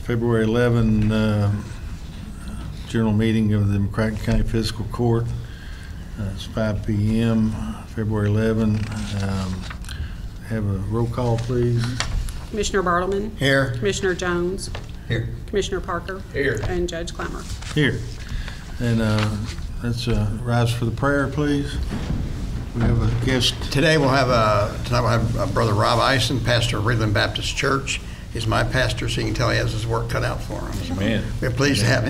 February 11 general meeting of the McCracken County Fiscal Court. It's 5 p.m. February 11. Have a roll call, please. Commissioner Bartleman. Here. Commissioner Jones. Here. Commissioner Parker. Here. And Judge Clemmer. Here. And let's rise for the prayer, please. We have a guest. Tonight we'll have Brother Rob Eisen, pastor of Ridgeland Baptist Church. He's my pastor, so you can tell he has his work cut out for him. Amen. We're pleased to have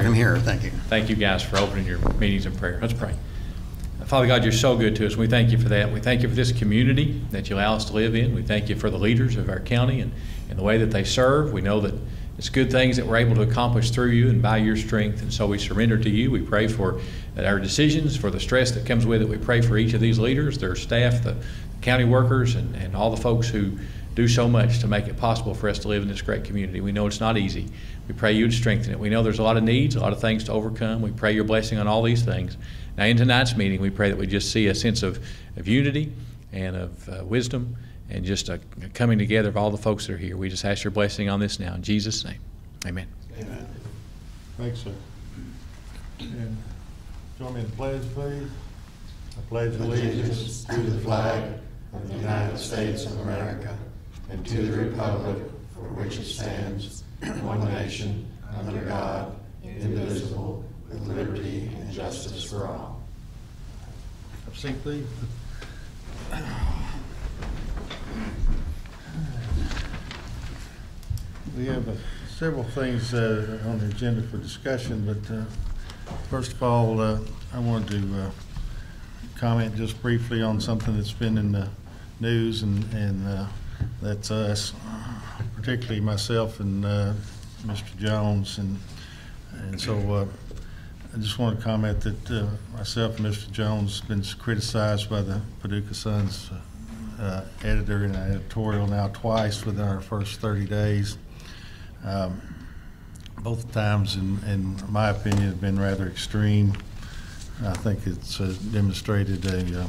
him here. Thank you. Thank you guys for opening your meetings in prayer. Let's pray. Father God, you're so good to us. We thank you for that. We thank you for this community that you allow us to live in. We thank you for the leaders of our county and the way that they serve. We know that it's good things that we're able to accomplish through you and by your strength, and so we surrender to you. We pray for our decisions, for the stress that comes with it. We pray for each of these leaders, their staff, the county workers, and all the folks who do so much to make it possible for us to live in this great community. We know it's not easy. We pray you to strengthen it. We know there's a lot of needs, a lot of things to overcome. We pray your blessing on all these things. Now in tonight's meeting, we pray that we just see a sense of unity and of wisdom and just a coming together of all the folks that are here. We just ask your blessing on this now. In Jesus' name, amen. Amen. Thanks, sir. And join me in the pledge, please. I pledge allegiance to the flag of the United States of America and to the republic for which it stands, one nation, under God, indivisible, with liberty and justice for all. Have a seat, please. We have several things on the agenda for discussion, but first of all, I wanted to comment just briefly on something that's been in the news, and that's us, particularly myself and Mr. Jones, and so I just want to comment that myself and Mr. Jones have been criticized by the Paducah Sun's editor in an editorial now twice within our first 30 days. Both times, in my opinion, have been rather extreme. I think it's demonstrated a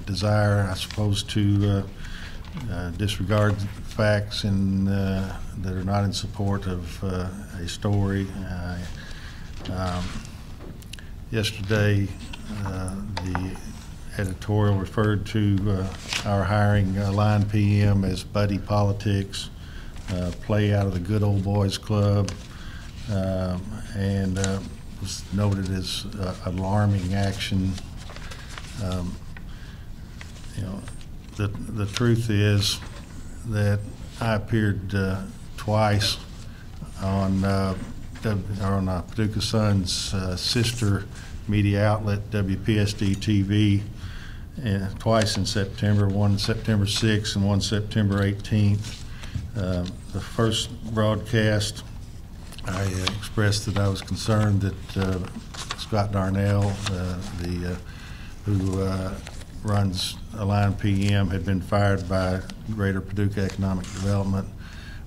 desire, I suppose, to disregard facts and that are not in support of a story. Yesterday, the editorial referred to our hiring line PM as buddy politics, play out of the good old boys club, and was noted as alarming action. You know, the truth is that I appeared twice on Paducah Sun's sister media outlet, WPSD TV, twice in September, one September 6th and one September 18th. The first broadcast, I expressed that I was concerned that Scott Darnell, who runs Align PM, had been fired by Greater Paducah Economic Development.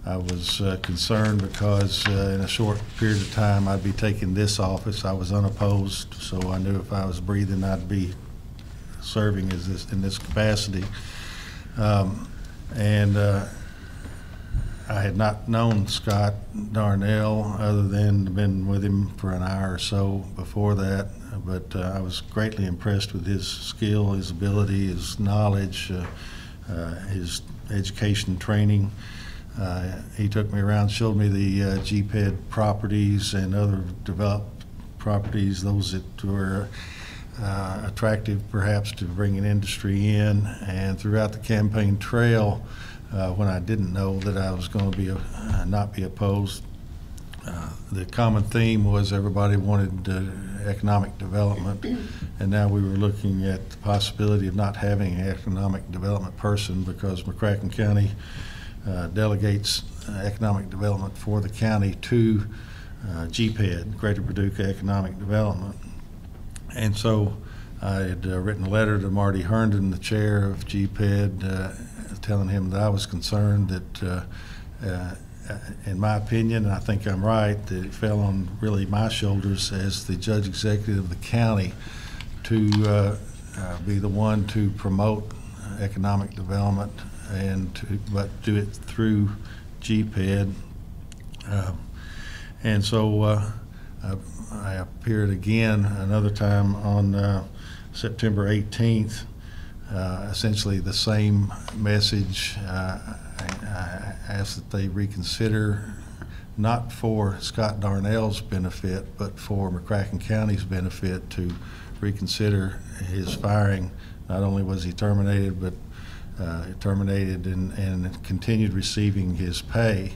I was concerned because in a short period of time I'd be taking this office. I was unopposed, so I knew if I was breathing I'd be serving in this capacity. I had not known Scott Darnell other than been with him for an hour or so before that, but I was greatly impressed with his skill, his ability, his knowledge, his education training. He took me around, showed me the GPED properties and other developed properties, those that were attractive perhaps to bringing industry in. And throughout the campaign trail, when I didn't know that I was going to be not be opposed, the common theme was everybody wanted economic development, and now we were looking at the possibility of not having an economic development person because McCracken County delegates economic development for the county to GPED, Greater Paducah Economic Development. And so I had written a letter to Marty Herndon, the chair of GPED, telling him that I was concerned that, in my opinion, and I think I'm right, that it fell on really my shoulders as the judge executive of the county to be the one to promote economic development but do it through GPED. And so I appeared again another time on September 18th. Essentially the same message. I asked that they reconsider, not for Scott Darnell's benefit, but for McCracken County's benefit, to reconsider his firing. Not only was he terminated, but terminated and continued receiving his pay.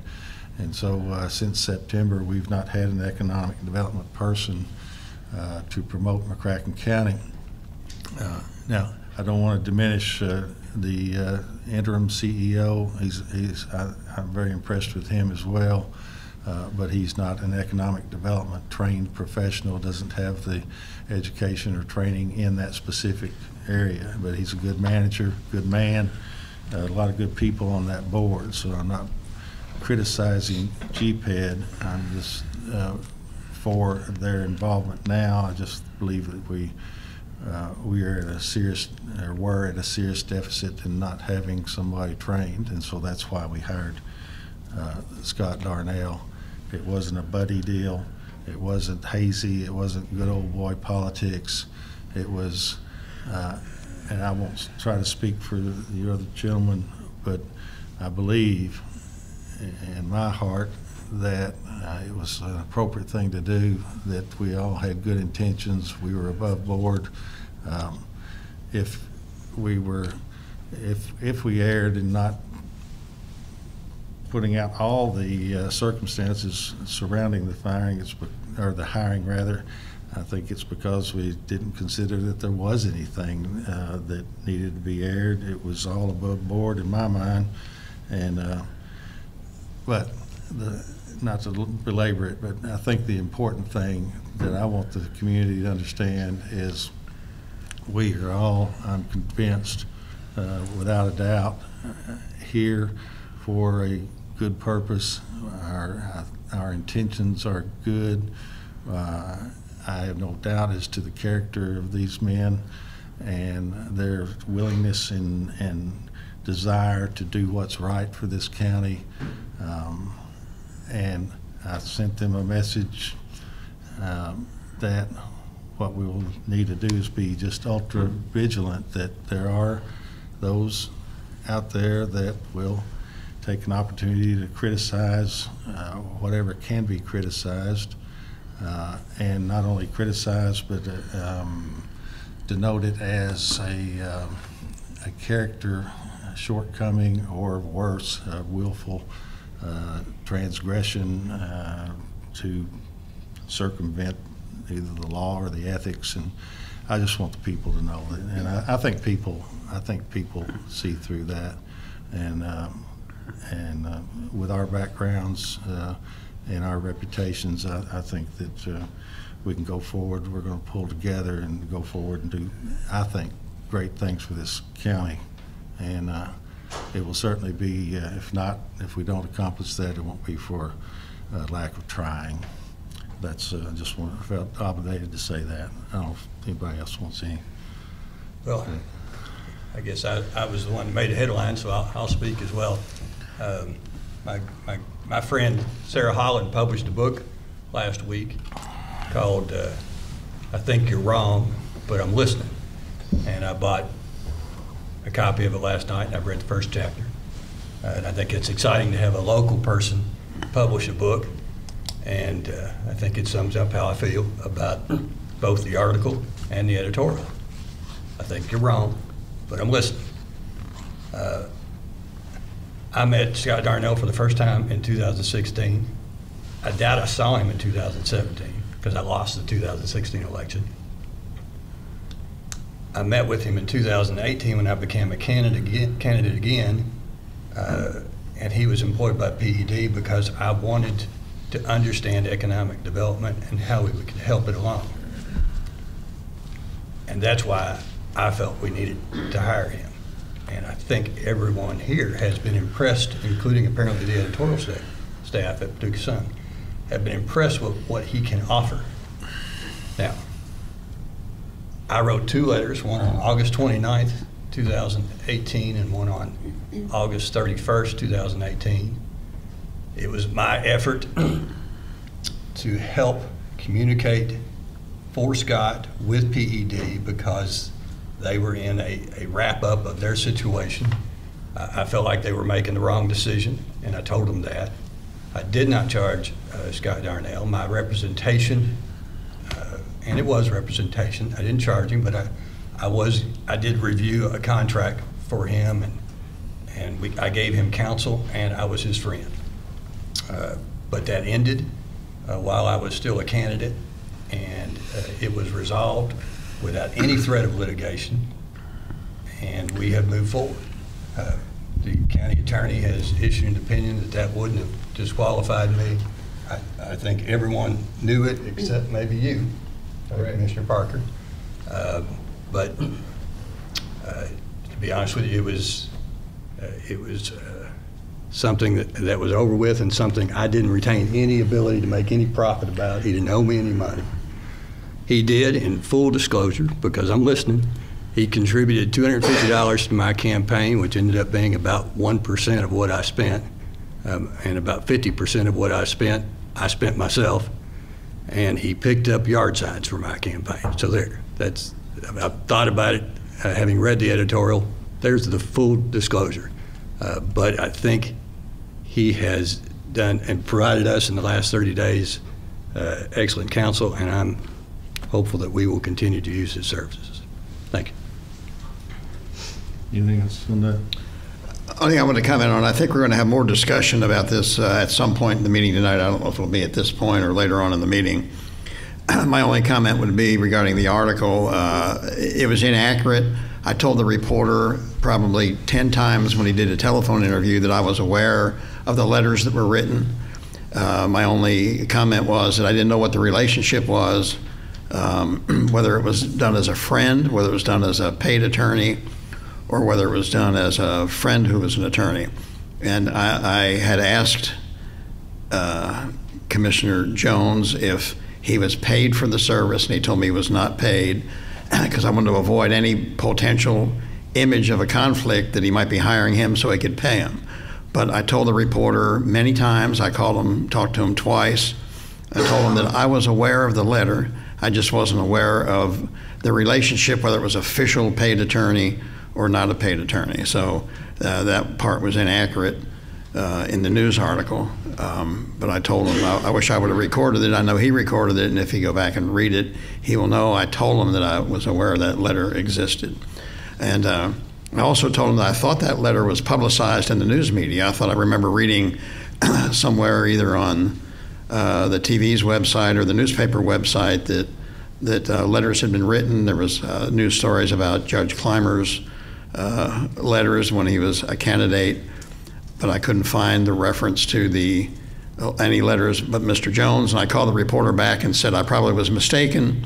And so since September, we've not had an economic development person to promote McCracken County. Now, I don't want to diminish the interim CEO. I'm very impressed with him as well, but he's not an economic development trained professional, doesn't have the education or training in that specific area, but he's a good manager, good man, a lot of good people on that board. So I'm not criticizing GPED. I'm just for their involvement now. I just believe that we are at a serious, or were at a serious deficit in not having somebody trained, and so that's why we hired Scott Darnell. It wasn't a buddy deal. It wasn't hazy. It wasn't good old boy politics. It was, and I won't try to speak for the other gentleman, but I believe in my heart that it was an appropriate thing to do, that we all had good intentions, we were above board. If we erred in not putting out all the circumstances surrounding the firing, or the hiring rather, I think it's because we didn't consider that there was anything that needed to be aired. It was all above board in my mind, and but not to belabor it, but I think the important thing that I want the community to understand is we are all, I'm convinced, without a doubt, here for a good purpose. Our intentions are good. I have no doubt as to the character of these men and their willingness and desire to do what's right for this county. And I sent them a message that what we will need to do is be just ultra vigilant, that there are those out there that will take an opportunity to criticize whatever can be criticized, and not only criticize, but denote it as a character shortcoming, or worse, willful transgression to circumvent either the law or the ethics. And I just want the people to know that, and I think people see through that, and with our backgrounds and our reputations, I think that we can go forward. We're going to pull together and go forward and do, I think, great things for this county. And it will certainly be, if we don't accomplish that, it won't be for lack of trying. That's just felt obligated to say that. I don't know if anybody else wants any. Well, I guess I was the one that made the headline, so I'll speak as well. My friend Sarah Holland published a book last week called I Think You're Wrong, But I'm Listening. And I bought a copy of it last night, and I've read the first chapter. And I think it's exciting to have a local person publish a book, and I think it sums up how I feel about both the article and the editorial. I think you're wrong, but I'm listening. I met Scott Darnell for the first time in 2016. I doubt I saw him in 2017 because I lost the 2016 election. I met with him in 2018 when I became a candidate again, and he was employed by PED because I wanted to understand economic development and how we could help it along. And that's why I felt we needed to hire him. And I think everyone here has been impressed, including apparently the editorial staff at Paducah Sun, have been impressed with what he can offer. Now, I wrote 2 letters, one on August 29th 2018 and one on August 31st, 2018. It was my effort to help communicate for Scott with PED because they were in a wrap-up of their situation. I felt like they were making the wrong decision, and I told them that. I did not charge Scott Darnell. My representation, and it was representation, I didn't charge him, but I did review a contract for him, and I gave him counsel, and I was his friend. But that ended while I was still a candidate, and it was resolved without any threat of litigation, and we have moved forward. The county attorney has issued an opinion that that wouldn't have disqualified me. I think everyone knew it except maybe you, Commissioner Parker. But to be honest with you, it was something that was over with and something I didn't retain any ability to make any profit about. He didn't owe me any money. He did, in full disclosure, because I'm listening, he contributed $250 to my campaign, which ended up being about 1% of what I spent, and about 50% of what I spent myself. And he picked up yard signs for my campaign. So there, I've thought about it, having read the editorial. There's the full disclosure. But I think he has done and provided us in the last 30 days excellent counsel, and I'm hopeful that we will continue to use his services. Thank you. Anything else on that? Only thing I want to comment on, I think we're going to have more discussion about this at some point in the meeting tonight. I don't know if it'll be at this point or later on in the meeting. My only comment would be regarding the article. It was inaccurate. I told the reporter probably 10 times when he did a telephone interview that I was aware of the letters that were written. My only comment was that I didn't know what the relationship was, whether it was done as a friend, whether it was done as a paid attorney, or whether it was done as a friend who was an attorney. And I had asked Commissioner Jones if he was paid for the service, and he told me he was not paid, because I wanted to avoid any potential image of a conflict that he might be hiring him so he could pay him. But I told the reporter many times, I called him, talked to him twice, I told him that I was aware of the letter, I just wasn't aware of the relationship, whether it was official paid attorney or not a paid attorney. So that part was inaccurate in the news article. But I told him I wish I would have recorded it. I know he recorded it, and if he go back and read it, he will know I told him that I was aware that letter existed. And I also told him that I thought that letter was publicized in the news media. I remember reading somewhere either on the TV's website or the newspaper website that letters had been written. There was news stories about Judge Clymer's letters when he was a candidate, but I couldn't find the reference to any letters but Mr. Jones. And I called the reporter back and said I probably was mistaken,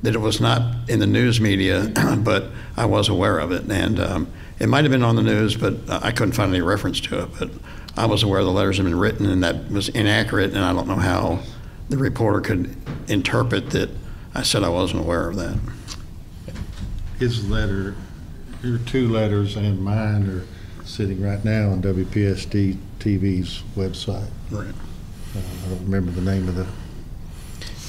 that it was not in the news media, but I was aware of it. And it might have been on the news, but I couldn't find any reference to it. But I was aware the letters had been written, and that was inaccurate, and I don't know how the reporter could interpret that I said I wasn't aware of that. His letter, your two letters and mine are sitting right now on WPSD TV's website. Right. I don't remember the name of the.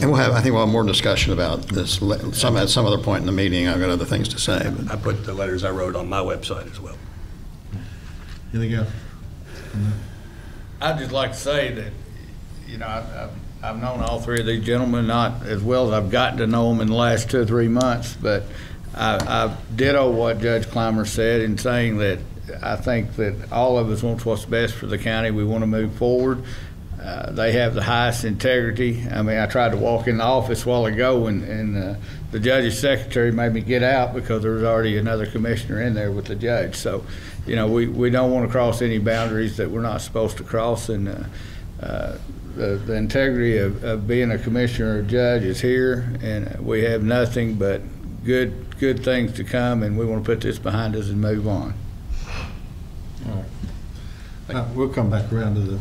And I think we'll have more discussion about this at some other point in the meeting. I've got other things to say. But I put the letters I wrote on my website as well. Anything else? I'd just like to say that, you know, I've known all three of these gentlemen, not as well as I've gotten to know them in the last 2 or 3 months, but I ditto what Judge Clymer said in saying that I think that all of us want what's best for the county. We want to move forward. They have the highest integrity. I mean, I tried to walk in the office a while ago, and the judge's secretary made me get out because there was already another commissioner in there with the judge. So, you know, we don't want to cross any boundaries that we're not supposed to cross, and the integrity of being a commissioner or judge is here, and we have nothing but good things to come, and we want to put this behind us and move on. All right. We'll come back around to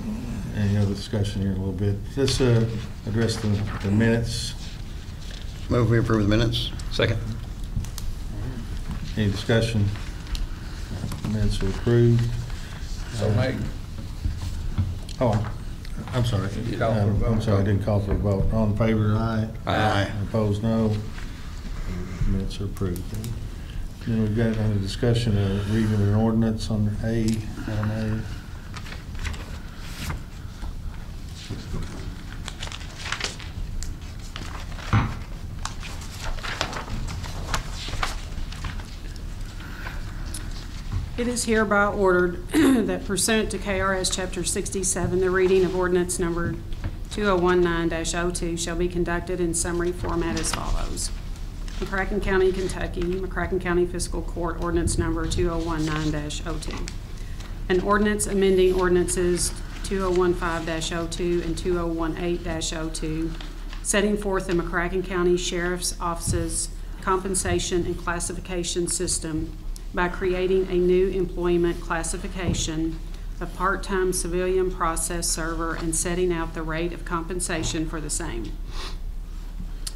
any other discussion here in a little bit. Let's address the minutes. move we approve the minutes. Second. Any discussion? Minutes are approved. So made. Oh, I'm sorry. You call for a vote. I'm sorry, I didn't call for a vote. All in favor, aye. Aye. Opposed, no. Minutes are approved. Then we've got a discussion of reading of an ordinance under A, item A. It is hereby ordered that pursuant to KRS Chapter 67, the reading of ordinance number 2019-02 shall be conducted in summary format as follows. McCracken County, Kentucky, McCracken County Fiscal Court Ordinance Number 2019-02. An ordinance amending ordinances 2015-02 and 2018-02, setting forth the McCracken County Sheriff's Office's compensation and classification system by creating a new employment classification of part-time civilian process server and setting out the rate of compensation for the same.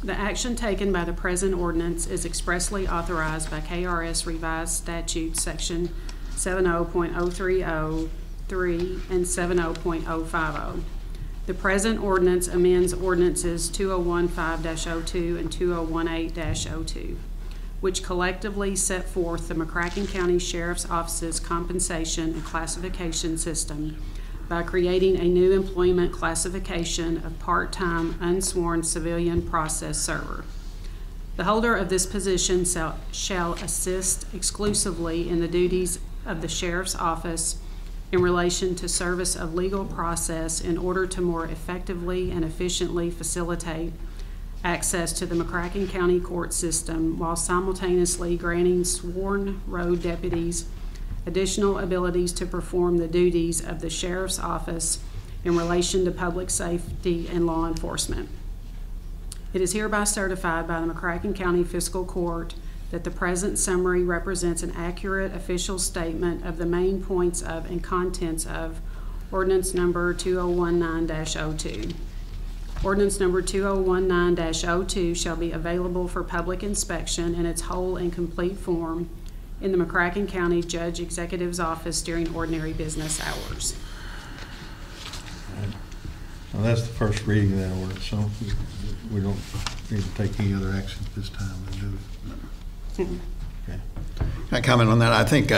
The action taken by the present ordinance is expressly authorized by KRS Revised Statute Section 70.030(3) and 70.050. The present ordinance amends ordinances 2015-02 and 2018-02, which collectively set forth the McCracken County Sheriff's Office's compensation and classification system by creating a new employment classification of part-time unsworn civilian process server. The holder of this position shall assist exclusively in the duties of the Sheriff's Office in relation to service of legal process in order to more effectively and efficiently facilitate access to the McCracken County court system while simultaneously granting sworn road deputies additional abilities to perform the duties of the Sheriff's Office in relation to public safety and law enforcement. It is hereby certified by the McCracken County Fiscal Court that the present summary represents an accurate official statement of the main points of and contents of ordinance number 2019-02. Ordinance number 2019-02 shall be available for public inspection in its whole and complete form in the McCracken County Judge Executive's office during ordinary business hours. Well, that's the first reading of that ordinance, so we don't need to take any other action at this time. Okay. Can I comment on that? I think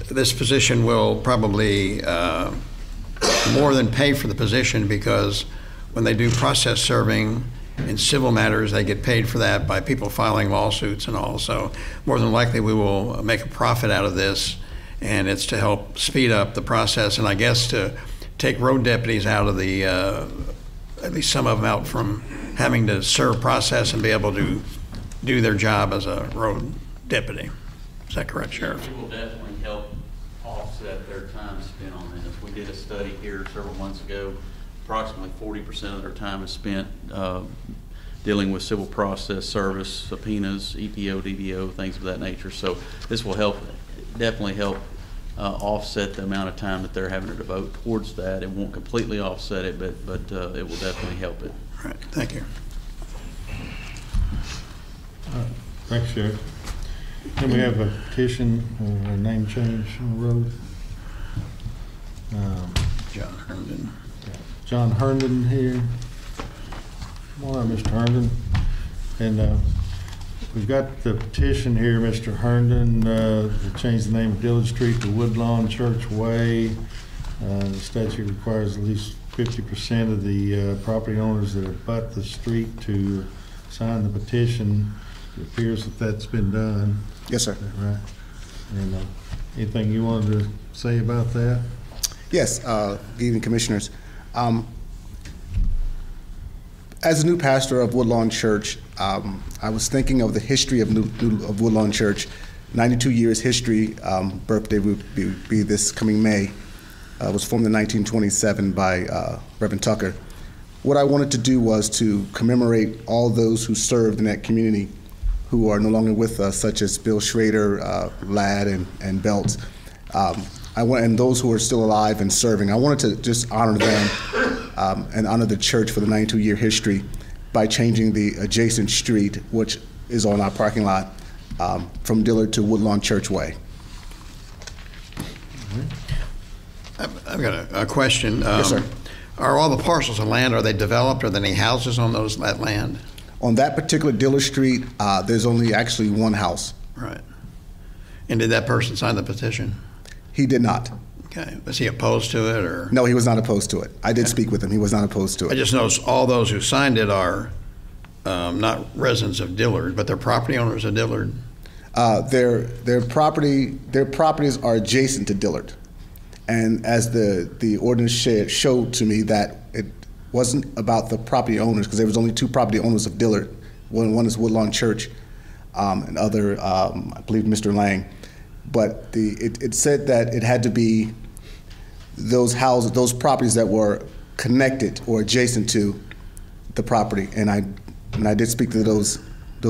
this position will probably more than pay for the position, because when they do process serving in civil matters, they get paid for that by people filing lawsuits and all. So more than likely we will make a profit out of this, and it's to help speed up the process, and I guess to take road deputies out of the, at least some of them out from having to serve process and be able to do their job as a road deputy. Is that correct, Sheriff? It will definitely help offset their time spent on this. We did a study here several months ago. Approximately 40% of their time is spent dealing with civil process service, subpoenas, EPO, DDO, things of that nature. So this will help, definitely help offset the amount of time that they're having to devote towards that. It won't completely offset it, but it will definitely help it. All right, thank you. Thanks, Sheriff. Then we have a petition, a name change on the road. John Herndon. John Herndon here. Come on, Mr. Herndon. And we've got the petition here, Mr. Herndon, to change the name of Dillard Street to Woodlawn Church Way. The statute requires at least 50% of the property owners that abut the street to sign the petition. It appears that that's been done. Yes, sir. Right. And anything you wanted to say about that? Yes, good evening, Commissioners. As a new pastor of Woodlawn Church, I was thinking of the history of Woodlawn Church. 92 years history, birthday would be this coming May. It was formed in 1927 by Reverend Tucker. What I wanted to do was to commemorate all those who served in that community who are no longer with us, such as Bill Schrader, Ladd, and Belt. And those who are still alive and serving. I wanted to just honor them and honor the church for the 92-year history by changing the adjacent street, which is on our parking lot, from Dillard to Woodlawn Church Way. I've got a question. Yes, sir. Are all the parcels of land, are they developed? Are there any houses on that land? On that particular Diller Street, there's only actually one house. Right. And did that person sign the petition? He did not. Okay. Was he opposed to it, or? No, he was not opposed to it. I did speak with him. He was not opposed to I it. just noticed all those who signed it are not residents of Dillard, but they're property owners of Dillard. Their properties are adjacent to Dillard. And as the ordinance showed to me that it wasn't about the property owners, because there was only two property owners of Dillard. One is Woodlawn Church, and other, I believe, Mr. Lang. But it said that it had to be those houses, those properties that were connected or adjacent to the property. And I did speak to those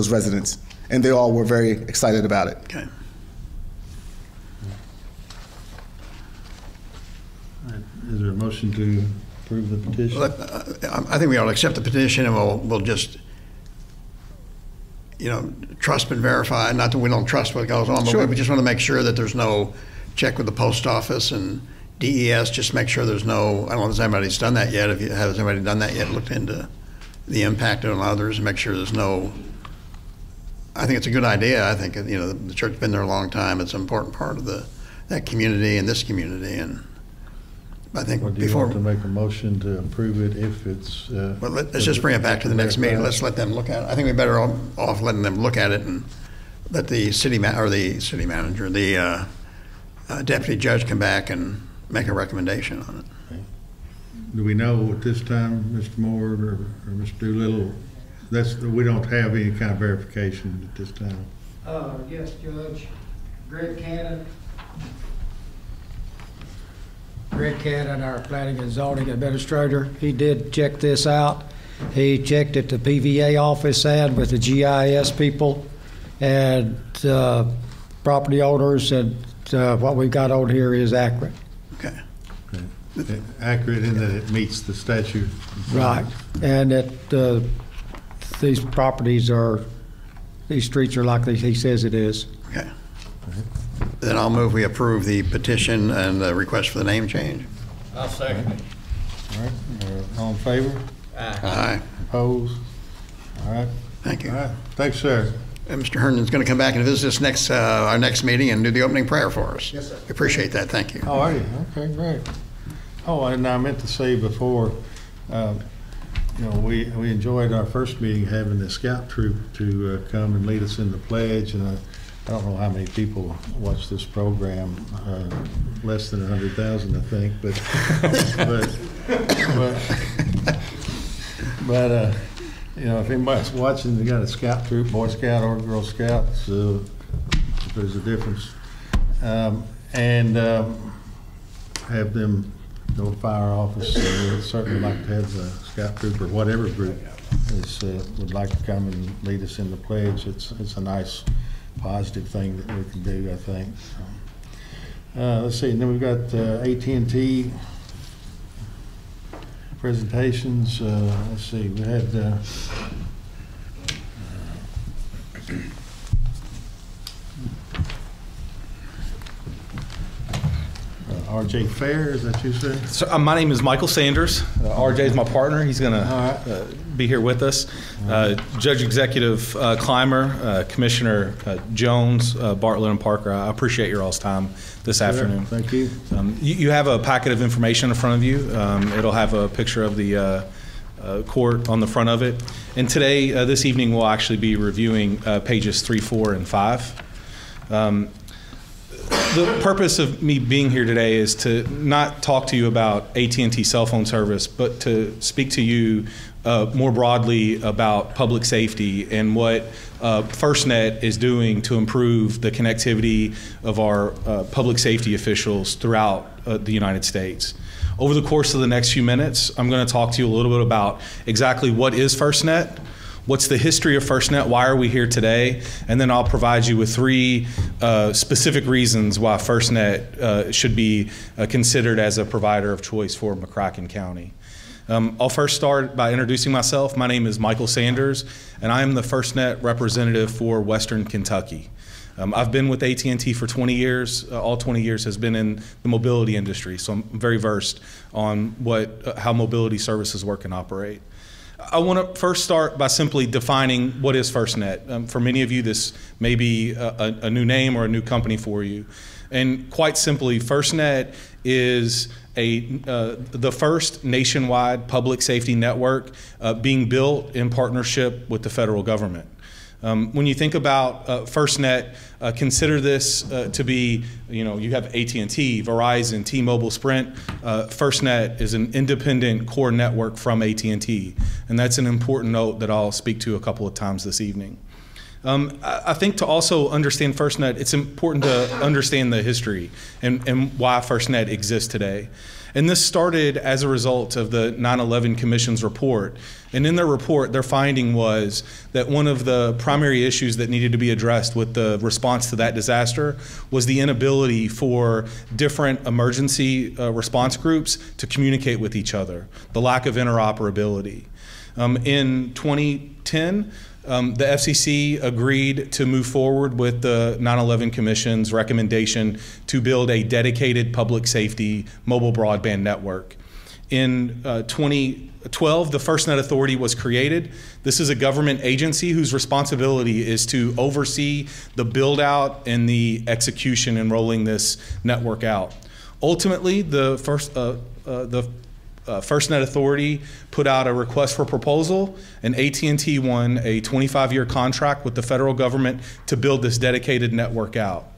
residents, and they all were very excited about it. Okay. Is there a motion to approve the petition? I think we ought to accept the petition, and we'll just, trust but verify. Not that we don't trust what goes on, but Sure. we just want to make sure that there's no check with the post office and DES. Just make sure there's no. I don't know if anybody's done that yet. Has anybody done that yet? Looked into the impact on others and make sure there's no. I think it's a good idea. I think the church's been there a long time. It's an important part of that community and this community, and I think Or do you want to make a motion to approve it if it's? Well, let's just bring it back to the next meeting. Let's let them look at it. I think we're better off letting them look at it and let the city manager, the deputy judge come back and make a recommendation on it. Do we know at this time, Mr. Moore or Mr. Doolittle, we don't have any kind of verification at this time? Yes, Judge. Greg Cannon, our planning and zoning administrator, he did check this out. He checked at the PVA office and with the GIS people and property owners, and what we've got on here is accurate. Okay. Accurate in that it meets the statute. Right. And that these streets are like he says it is. Okay. Then I'll move we approve the petition and the request for the name change. I'll second it. All right, all in favor? Aye. Opposed? All right. Thank you. All right, thanks, sir. And Mr. Herndon's going to come back and visit us our next meeting and do the opening prayer for us. Yes, sir. We appreciate that. Thank you. Oh, are you? Okay, great. Oh, and I meant to say before, we enjoyed our first meeting having the scout troop to come and lead us in the pledge, and I don't know how many people watch this program, less than 100,000, I think, but if anybody's watching, they got a scout troop, Boy Scout or Girl Scout, so there's a difference. And have them notify our office. We'd certainly like to have the scout troop or whatever group would like to come and lead us in the pledge. It's a nice, positive thing that we can do, I think. So, let's see, and then we've got AT&T presentations. Let's see, we had RJ Fair, is that you, sir? So, my name is Michael Sanders. RJ is my partner. He's going to be here with us. Judge Executive Clymer, Commissioner Jones, Bartlett, and Parker, I appreciate your all's time this afternoon. Thank you. You have a packet of information in front of you. It'll have a picture of the court on the front of it. And today, this evening, we'll actually be reviewing pages 3, 4, and 5. The purpose of me being here today is to not talk to you about AT&T cell phone service, but to speak to you more broadly about public safety and what FirstNet is doing to improve the connectivity of our public safety officials throughout the United States. Over the course of the next few minutes, I'm going to talk to you a little bit about exactly what is FirstNet, what's the history of FirstNet, why are we here today, and then I'll provide you with 3 specific reasons why FirstNet should be considered as a provider of choice for McCracken County. I'll first start by introducing myself. My name is Michael Sanders, and I am the FirstNet representative for Western Kentucky. I've been with AT&T for 20 years. All 20 years has been in the mobility industry, so I'm very versed on how mobility services work and operate. I want to first start by simply defining what is FirstNet. For many of you, this may be a new name or a new company for you. And quite simply, FirstNet is the first nationwide public safety network being built in partnership with the federal government. When you think about FirstNet, consider this to be, you have AT&T, Verizon, T-Mobile, Sprint. FirstNet is an independent core network from AT&T, and that's an important note that I'll speak to a couple of times this evening. I think to also understand FirstNet, it's important to understand the history and why FirstNet exists today. And this started as a result of the 9/11 Commission's report. And in their report, their finding was that one of the primary issues that needed to be addressed with the response to that disaster was the inability for different emergency response groups to communicate with each other, the lack of interoperability. In 2010, the FCC agreed to move forward with the 9/11 Commission's recommendation to build a dedicated public safety mobile broadband network. In 2012, the FirstNet Authority was created. This is a government agency whose responsibility is to oversee the build out and the execution and rolling this network out. Ultimately, the FirstNet Authority put out a request for proposal, and AT&T won a 25-year contract with the federal government to build this dedicated network out.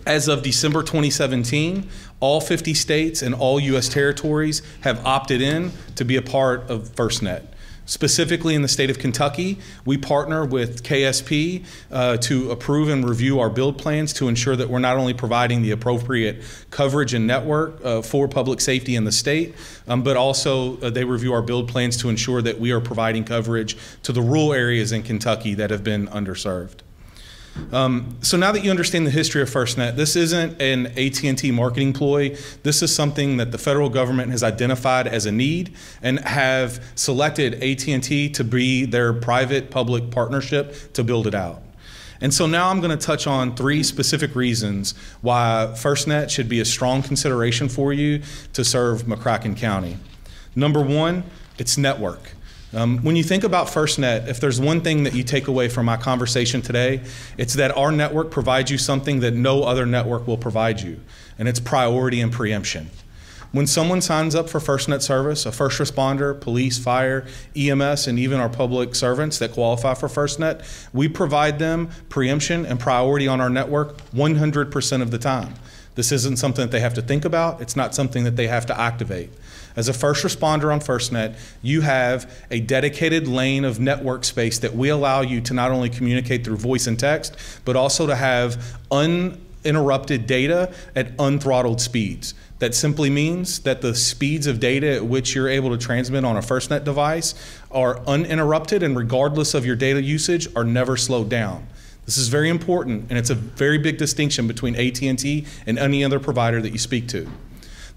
As of December 2017, all 50 states and all U.S. territories have opted in to be a part of FirstNet. Specifically in the state of Kentucky, we partner with KSP to approve and review our build plans to ensure that we're not only providing the appropriate coverage and network for public safety in the state, but also they review our build plans to ensure that we are providing coverage to the rural areas in Kentucky that have been underserved. So now that you understand the history of FirstNet, this isn't an AT&T marketing ploy. This is something that the federal government has identified as a need and have selected AT&T to be their private-public partnership to build it out. And so now I'm going to touch on 3 specific reasons why FirstNet should be a strong consideration for you to serve McCracken County. Number 1, it's network. When you think about FirstNet, if there's one thing that you take away from my conversation today, it's that our network provides you something that no other network will provide you, and it's priority and preemption. When someone signs up for FirstNet service, a first responder, police, fire, EMS, and even our public servants that qualify for FirstNet, we provide them preemption and priority on our network 100% of the time. This isn't something that they have to think about. It's not something that they have to activate. As a first responder on FirstNet, you have a dedicated lane of network space that we allow you to not only communicate through voice and text, but also to have uninterrupted data at unthrottled speeds. That simply means that the speeds of data at which you're able to transmit on a FirstNet device are uninterrupted, and regardless of your data usage, are never slowed down. This is very important, and it's a very big distinction between AT&T and any other provider that you speak to.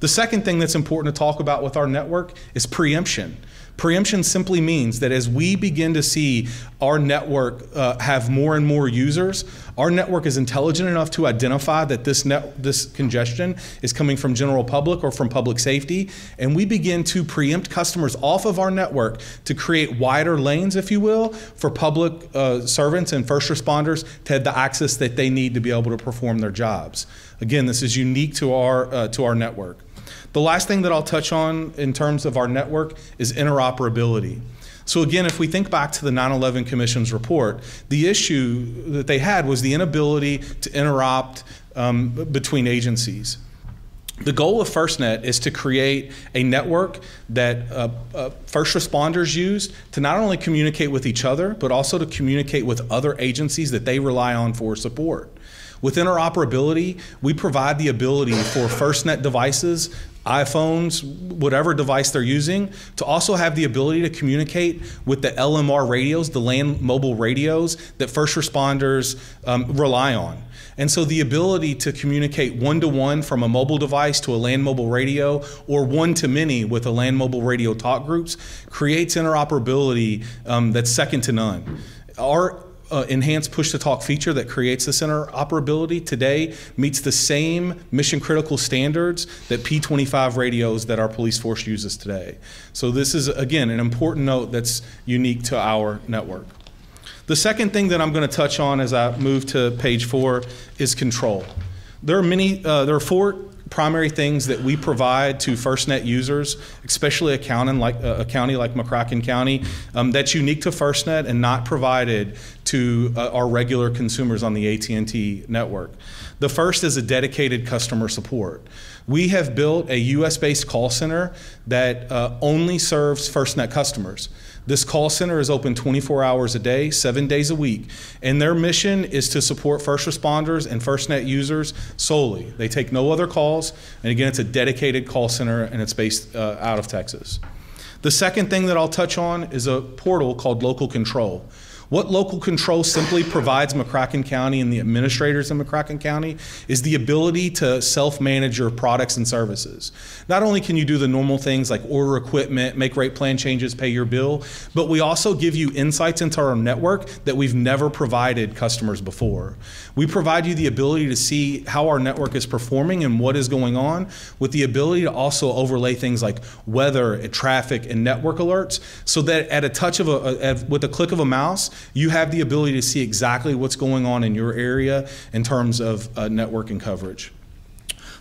The second thing that's important to talk about with our network is preemption. Preemption simply means that as we begin to see our network have more and more users, our network is intelligent enough to identify that this congestion is coming from general public or from public safety, and we begin to preempt customers off of our network to create wider lanes, if you will, for public servants and first responders to have the access that they need to be able to perform their jobs. Again, this is unique to our network. The last thing that I'll touch on in terms of our network is interoperability. So again, if we think back to the 9/11 Commission's report, the issue that they had was the inability to interrupt between agencies. The goal of FirstNet is to create a network that first responders use to not only communicate with each other, but also to communicate with other agencies that they rely on for support. With interoperability, we provide the ability for FirstNet devices, iPhones, whatever device they're using, to also have the ability to communicate with the LMR radios, the land mobile radios that first responders rely on. And so the ability to communicate one-to-one from a mobile device to a land mobile radio, or one-to-many with a land mobile radio talk groups, creates interoperability that's second to none. Our enhanced push-to-talk feature that creates this interoperability today meets the same mission-critical standards that P25 radios that our police force uses today. So this is, again, an important note that's unique to our network. The second thing that I'm going to touch on as I move to page 4 is control. There are 4 primary things that we provide to FirstNet users, especially a county like McCracken County, that's unique to FirstNet and not provided to our regular consumers on the AT&T network. The first is a dedicated customer support. We have built a US-based call center that only serves FirstNet customers. This call center is open 24 hours a day, 7 days a week, and their mission is to support first responders and FirstNet users solely. They take no other calls, and again, it's a dedicated call center, and it's based out of Texas. The second thing that I'll touch on is a portal called Local Control. What Local Control simply provides McCracken County and the administrators in McCracken County is the ability to self-manage your products and services. Not only can you do the normal things like order equipment, make rate plan changes, pay your bill, but we also give you insights into our network that we've never provided customers before. We provide you the ability to see how our network is performing and what is going on, with the ability to also overlay things like weather, traffic, and network alerts, so that at a touch of with a click of a mouse, you have the ability to see exactly what's going on in your area in terms of networking coverage.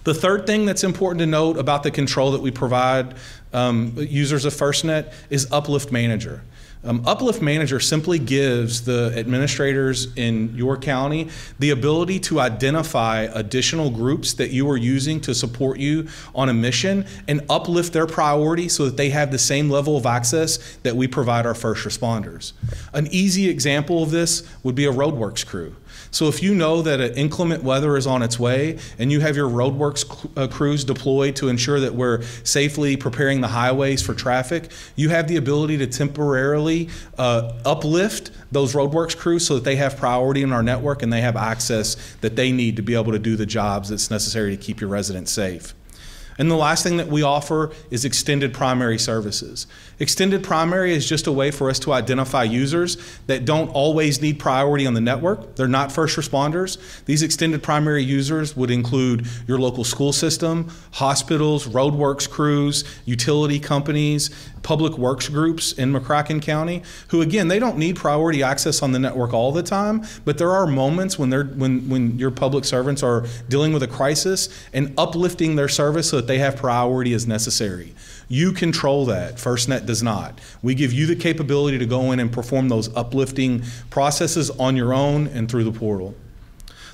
The third thing that's important to note about the control that we provide users of FirstNet is Uplift Manager. Uplift Manager simply gives the administrators in your county the ability to identify additional groups that you are using to support you on a mission and uplift their priority so that they have the same level of access that we provide our first responders. An easy example of this would be a roadworks crew. So if you know that inclement weather is on its way and you have your roadworks crews deployed to ensure that we're safely preparing the highways for traffic, you have the ability to temporarily uplift those roadworks crews so that they have priority in our network and they have access that they need to be able to do the jobs that's necessary to keep your residents safe. And the last thing that we offer is extended primary services. Extended primary is just a way for us to identify users that don't always need priority on the network. They're not first responders. These extended primary users would include your local school system, hospitals, roadworks crews, utility companies, public works groups in McCracken County, who again, they don't need priority access on the network all the time, but there are moments when your public servants are dealing with a crisis and uplifting their service so that they have priority as necessary. You control that. FirstNet does not. We give you the capability to go in and perform those uplifting processes on your own and through the portal.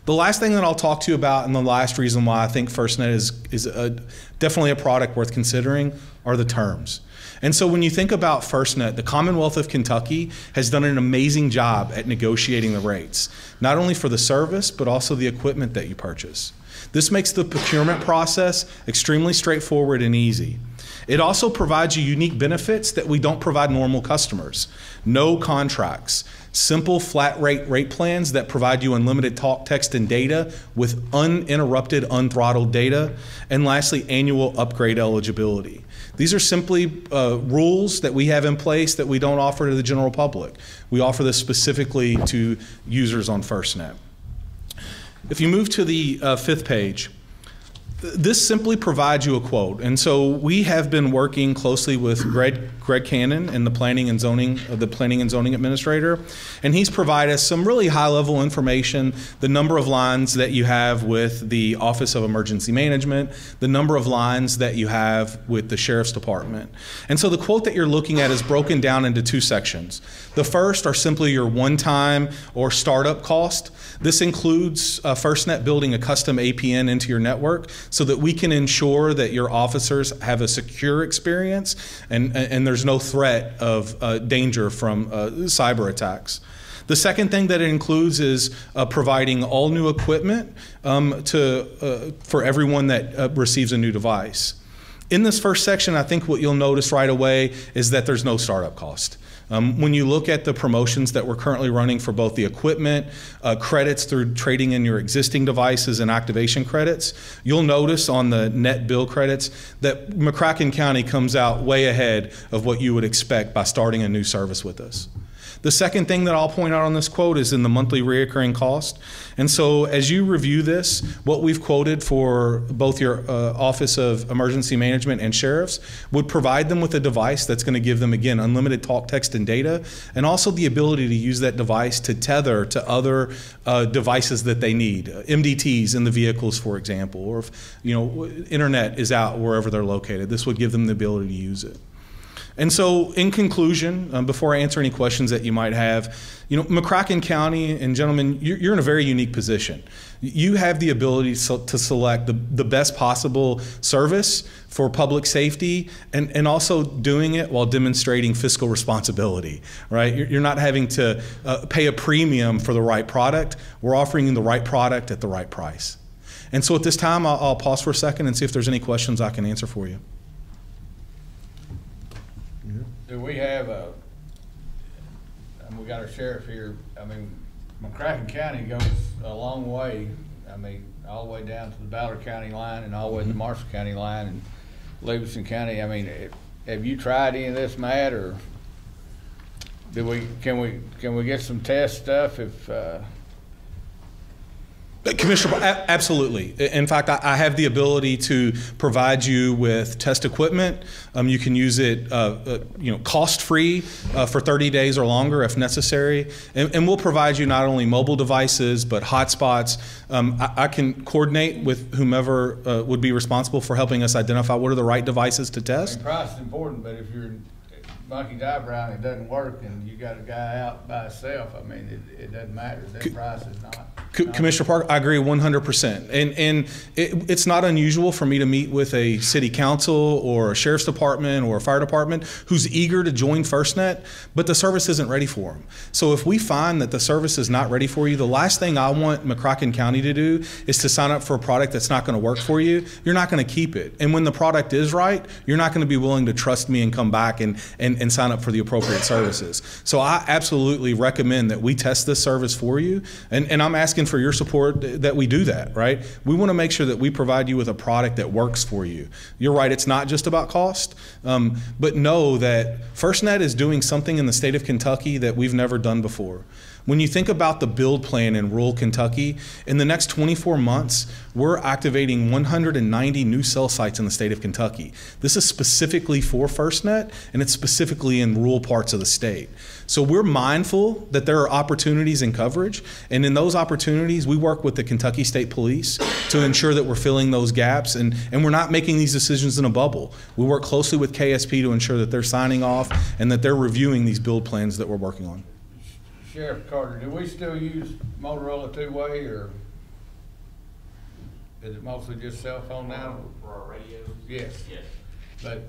The last thing that I'll talk to you about, and the last reason why I think FirstNet is definitely a product worth considering, are the terms. And so when you think about FirstNet, the Commonwealth of Kentucky has done an amazing job at negotiating the rates, not only for the service, but also the equipment that you purchase. This makes the procurement process extremely straightforward and easy. It also provides you unique benefits that we don't provide normal customers. No contracts, simple flat rate plans that provide you unlimited talk, text, and data with uninterrupted, unthrottled data, and lastly, annual upgrade eligibility. These are simply rules that we have in place that we don't offer to the general public. We offer this specifically to users on FirstNet. If you move to the 5th page, this simply provides you a quote. And so we have been working closely with Greg Cannon and the Planning and Zoning Administrator, and he's provided us some really high-level information, the number of lines that you have with the Office of Emergency Management, the number of lines that you have with the Sheriff's Department. And so the quote that you're looking at is broken down into 2 sections. The first are simply your one-time or startup cost. This includes FirstNet building a custom APN into your network so that we can ensure that your officers have a secure experience and there's no threat of danger from cyber attacks. The second thing that it includes is providing all new equipment for everyone that receives a new device. In this first section, I think what you'll notice right away is that there's no startup cost. When you look at the promotions that we're currently running for both the equipment, credits through trading in your existing devices, and activation credits, you'll notice on the net bill credits that McCracken County comes out way ahead of what you would expect by starting a new service with us. The second thing that I'll point out on this quote is in the monthly reoccurring cost. And so as you review this, what we've quoted for both your Office of Emergency Management and Sheriffs would provide them with a device that's going to give them, again, unlimited talk, text, and data, and also the ability to use that device to tether to other devices that they need, MDTs in the vehicles, for example, or if internet is out wherever they're located. This would give them the ability to use it. And so, in conclusion, before I answer any questions that you might have, McCracken County, and gentlemen, you're in a very unique position. You have the ability to select the best possible service for public safety, and also doing it while demonstrating fiscal responsibility, right? You're not having to pay a premium for the right product. We're offering you the right product at the right price. And so at this time, I'll pause for a second and see if there's any questions I can answer for you. Do we have and we got our sheriff here, McCracken County goes a long way, all the way down to the Ballard County line and all the way to the Marshall County line and Livingston County. Have you tried any of this, Matt, or can we get some test stuff if Commissioner, absolutely. In fact, I have the ability to provide you with test equipment. You can use it, cost-free for 30 days or longer if necessary. And we'll provide you not only mobile devices but hotspots. I can coordinate with whomever would be responsible for helping us identify what are the right devices to test. Price is important, but if you're monkey's eyebrow and it doesn't work and you got a guy out by himself, it doesn't matter. That price is not. Commissioner Parker, I agree 100%. And it's not unusual for me to meet with a city council or a sheriff's department or a fire department who's eager to join FirstNet, but the service isn't ready for them. So if we find that the service is not ready for you, the last thing I want McCracken County to do is to sign up for a product that's not going to work for you. You're not going to keep it. And when the product is right, you're not going to be willing to trust me and come back and sign up for the appropriate services. So I absolutely recommend that we test this service for you. And I'm asking for your support that we do that, right? We want to make sure that we provide you with a product that works for you. You're right, it's not just about cost, but know that FirstNet is doing something in the state of Kentucky that we've never done before. When you think about the build plan in rural Kentucky, in the next 24 months, we're activating 190 new cell sites in the state of Kentucky. This is specifically for FirstNet, and it's specifically in rural parts of the state. So we're mindful that there are opportunities in coverage, and in those opportunities, we work with the Kentucky State Police to ensure that we're filling those gaps, and we're not making these decisions in a bubble. We work closely with KSP to ensure that they're signing off and that they're reviewing these build plans that we're working on. Sheriff Carter, do we still use Motorola two-way, or is it mostly just cell phone now? For our radios? Yes. Yes. But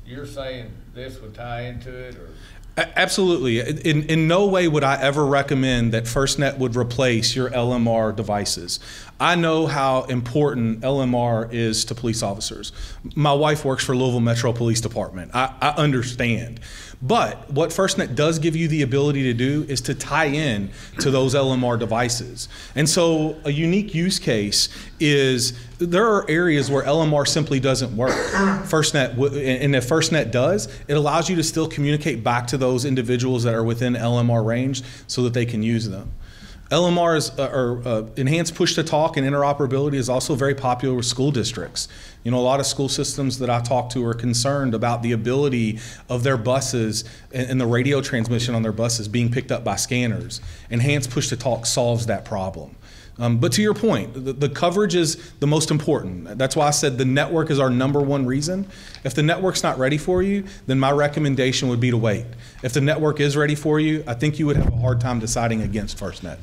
you're saying this would tie into it, or? Absolutely. In no way would I ever recommend that FirstNet would replace your LMR devices. I know how important LMR is to police officers. My wife works for Louisville Metro Police Department. I understand. But what FirstNet does give you the ability to do is to tie in to those LMR devices. And so a unique use case is there are areas where LMR simply doesn't work. FirstNet, and if FirstNet does, it allows you to still communicate back to those individuals that are within LMR range so that they can use them. LMR's enhanced push-to-talk and interoperability is also very popular with school districts. A lot of school systems that I talk to are concerned about the ability of their buses and the radio transmission on their buses being picked up by scanners. Enhanced push-to-talk solves that problem. But to your point, the coverage is the most important. That's why I said the network is our #1 reason. If the network's not ready for you, then my recommendation would be to wait. If the network is ready for you, I think you would have a hard time deciding against FirstNet.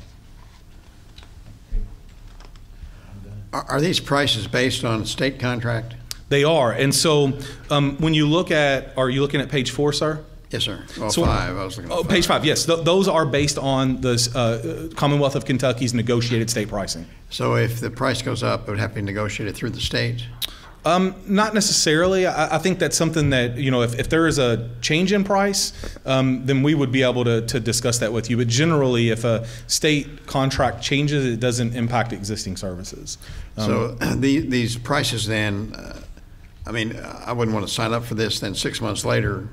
Are these prices based on state contract? They are. And so when you look at, are you looking at page 4, sir? Yes, sir. Well, so, 5. I was looking at 5. Page 5, yes. Those are based on the Commonwealth of Kentucky's negotiated state pricing. So if the price goes up, it would have to be negotiated through the state? Not necessarily. I think that's something that, if there is a change in price, then we would be able to discuss that with you. But generally, if a state contract changes, it doesn't impact existing services. So these prices then, I wouldn't want to sign up for this, then 6 months later,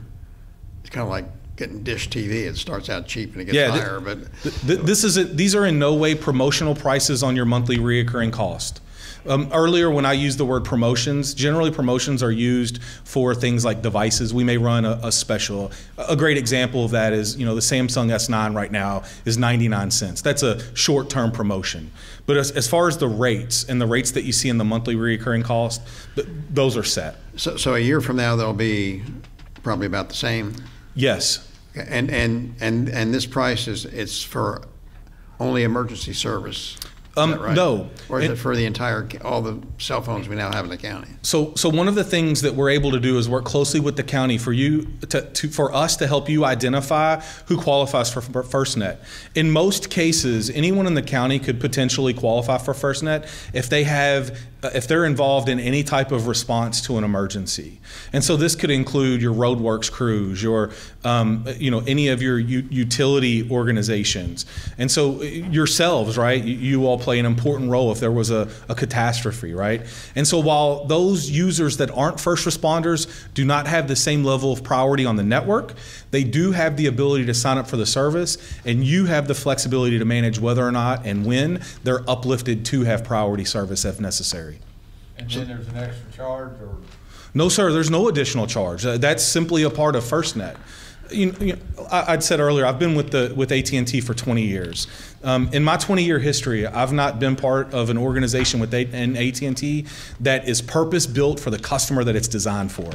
it's kind of like getting Dish TV. It starts out cheap and it gets higher. But these are in no way promotional prices on your monthly reoccurring cost. Earlier, when I used the word promotions, generally promotions are used for things like devices. We may run a special. A great example of that is, the Samsung S9 right now is 99 cents. That's a short-term promotion. But as far as the rates and the rates that you see in the monthly recurring cost, those are set. So a year from now, they'll be probably about the same? Yes. And this price it's for only emergency service? Is that right? No. Or is it for the all the cell phones we now have in the county? So one of the things that we're able to do is work closely with the county for us to help you identify who qualifies for FirstNet. In most cases, anyone in the county could potentially qualify for FirstNet if they're involved in any type of response to an emergency. And so this could include your roadworks crews, your any of your utility organizations. And so yourselves, right? You all play an important role if there was a catastrophe, right? And so while those users that aren't first responders do not have the same level of priority on the network, they do have the ability to sign up for the service, and you have the flexibility to manage whether or not and when they're uplifted to have priority service if necessary. And then there's an extra charge, or? No, sir, there's no additional charge. That's simply a part of FirstNet. I'd said earlier, I've been with AT&T for 20 years. In my 20-year history, I've not been part of an organization in AT&T that is purpose-built for the customer that it's designed for.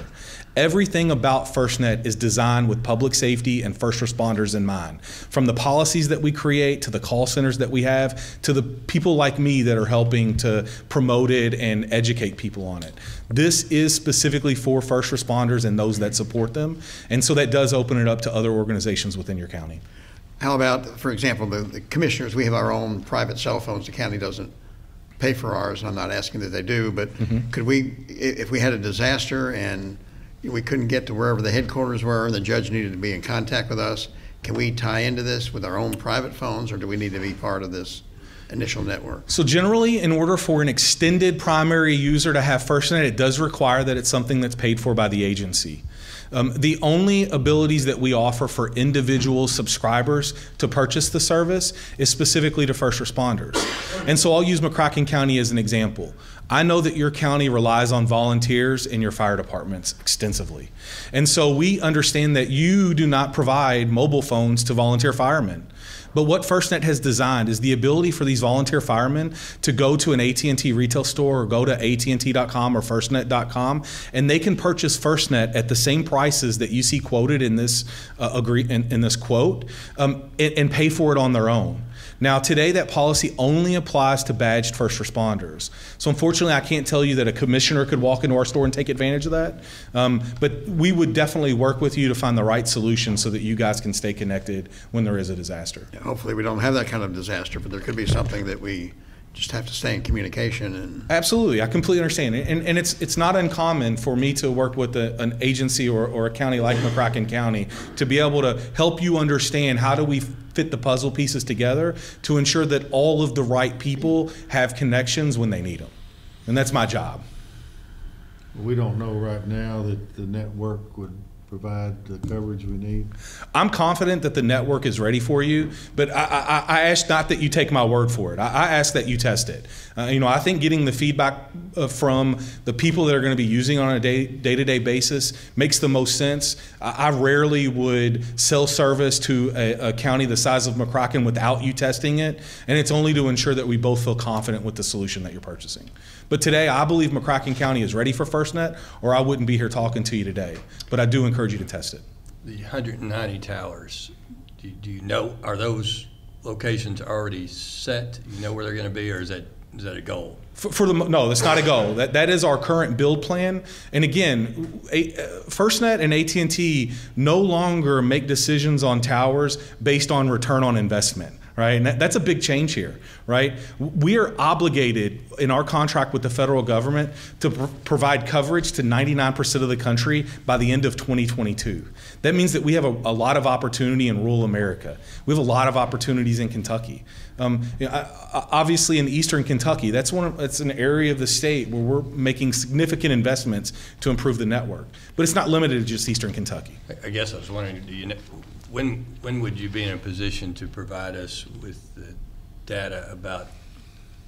Everything about FirstNet is designed with public safety and first responders in mind. From the policies that we create, to the call centers that we have, to the people like me that are helping to promote it and educate people on it. This is specifically for first responders and those that support them. And so that does open it up to other organizations within your county. How about, for example, the commissioners? We have our own private cell phones. The county doesn't pay for ours, and I'm not asking that they do, but could we, if we had a disaster and we couldn't get to wherever the headquarters were and the judge needed to be in contact with us, can we tie into this with our own private phones, or do we need to be part of this initial network? So generally, in order for an extended primary user to have FirstNet, it does require that it's something that's paid for by the agency. The only abilities that we offer for individual subscribers to purchase the service is specifically to first responders. And so I'll use McCracken County as an example. I know that your county relies on volunteers in your fire departments extensively. And so we understand that you do not provide mobile phones to volunteer firemen. But what FirstNet has designed is the ability for these volunteer firemen to go to an AT&T retail store or go to AT&T.com or FirstNet.com, and they can purchase FirstNet at the same prices that you see quoted in this in this quote, and pay for it on their own. Now, today, that policy only applies to badged first responders. So unfortunately, I can't tell you that a commissioner could walk into our store and take advantage of that. But we would definitely work with you to find the right solution so that you guys can stay connected when there is a disaster. Yeah, hopefully we don't have that kind of disaster, but there could be something that we just have to stay in communication. And absolutely, I completely understand. And it's not uncommon for me to work with an agency or a county like McCracken County to be able to help you understand how do we fit the puzzle pieces together to ensure that all of the right people have connections when they need them. And that's my job. We don't know right now that the network would provide the coverage we need. I'm confident that the network is ready for you, but I ask not that you take my word for it. I ask that you test it. I think getting the feedback from the people that are going to be using on a day-to-day basis makes the most sense. I rarely would sell service to a county the size of McCracken without you testing it, and it's only to ensure that we both feel confident with the solution that you're purchasing. But today, I believe McCracken County is ready for FirstNet, or I wouldn't be here talking to you today. But I do encourage you to test it. The 190 towers, do you know, are those locations already set? You know where they're going to be, or is that a goal? No, that's not a goal. That is our current build plan. And again, FirstNet and AT&T no longer make decisions on towers based on return on investment. Right, and that's a big change here, right? We are obligated in our contract with the federal government to provide coverage to 99% of the country by the end of 2022. That means that we have a lot of opportunity in rural America. We have a lot of opportunities in Kentucky. Obviously, in eastern Kentucky, that's an area of the state where we're making significant investments to improve the network. But it's not limited to just eastern Kentucky. I guess I was wondering, When would you be in a position to provide us with the data about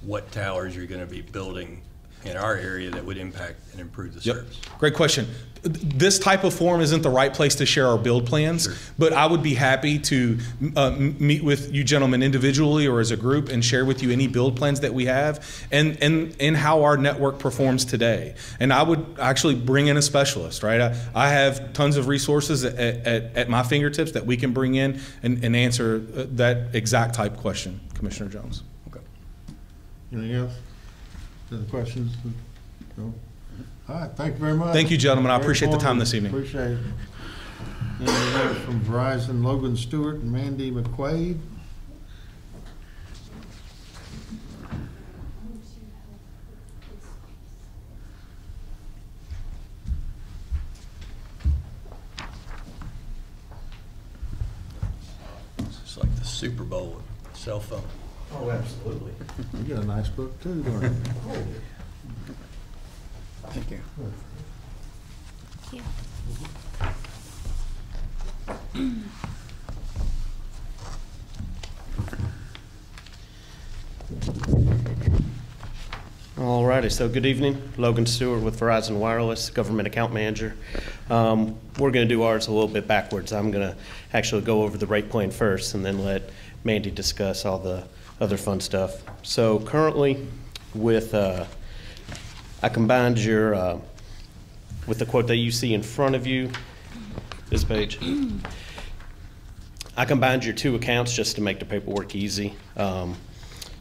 what towers you're going to be building in our area that would impact and improve the service? Great question. This type of forum isn't the right place to share our build plans, but I would be happy to meet with you gentlemen individually or as a group and share with you any build plans that we have and how our network performs today. And I would actually bring in a specialist, right? I have tons of resources at my fingertips that we can bring in and answer that exact type question, Commissioner Jones. Okay. Anything else? Other questions? No? All right, thank you very much. Thank you, gentlemen. I Very appreciate the time informative. this evening. Appreciate it. And we have from Verizon, Logan Stewart and Mandy McQuaid. It's like the Super Bowl of cell phone. Oh, absolutely. You got a nice book too, don't you? Thank you. All righty, so good evening. Logan Stewart with Verizon Wireless, Government Account Manager. We're going to do ours a little bit backwards. I'm going to actually go over the rate plan first and then let Mandy discuss all the other fun stuff. So currently with, I combined your, with the quote that you see in front of you, this page. I combined your two accounts just to make the paperwork easy.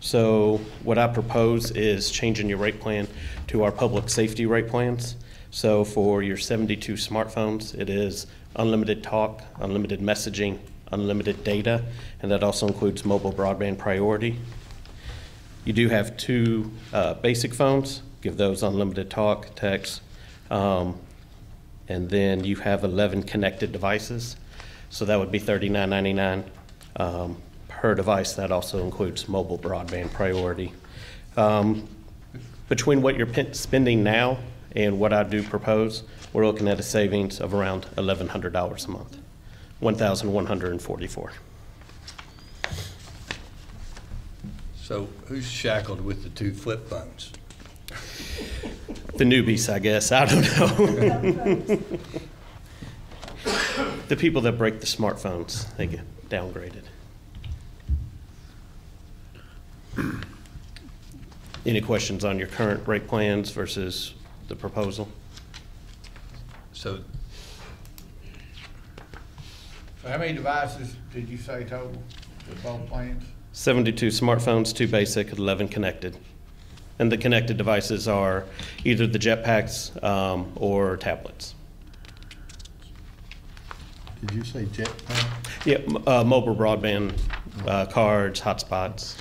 So what I propose is changing your rate plan to our public safety rate plans. So for your 72 smartphones, it is unlimited talk, unlimited messaging, unlimited data, and that also includes mobile broadband priority. You do have two basic phones, give those unlimited talk, text, and then you have 11 connected devices. So that would be $39.99 per device. That also includes mobile broadband priority. Between what you're spending now and what I do propose, we're looking at a savings of around $1,100 a month, $1,144. So who's shackled with the two flip phones? The newbies, I guess. I don't know. The people that break the smartphones, they get downgraded. Any questions on your current rate plans versus the proposal? So how many devices did you say total with both plans? 72 smartphones, 2 basic, 11 connected. And the connected devices are either the jetpacks or tablets. Did you say jetpack? Yeah, mobile broadband, cards, hotspots.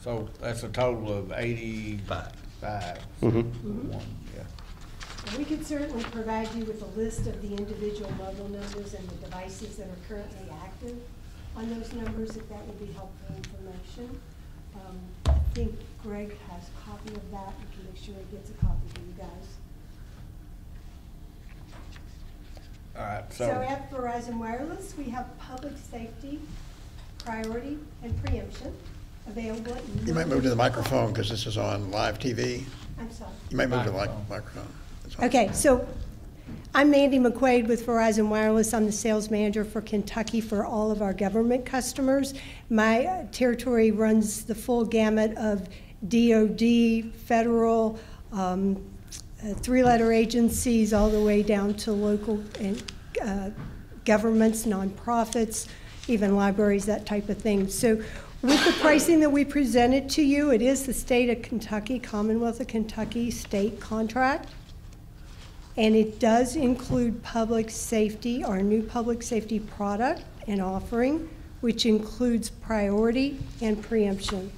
So that's a total of 85. Mm-hmm. One, yeah. We could certainly provide you with a list of the individual mobile numbers and the devices that are currently active on those numbers, if that would be helpful information. I think Greg has a copy of that. We can make sure he gets a copy for you guys. All right, So at Verizon Wireless, we have public safety, priority, and preemption available at You might move to the microphone because this is on live TV. I'm sorry. You might move to the microphone. That's all. Okay, so I'm Mandy McQuaid with Verizon Wireless. I'm the sales manager for Kentucky for all of our government customers. My territory runs the full gamut of DOD, federal, three-letter agencies, all the way down to local and governments, nonprofits, even libraries, that type of thing. So with the pricing that we presented to you, it is the state of Kentucky, Commonwealth of Kentucky state contract. And it does include public safety, our new public safety product and offering, which includes priority and preemption.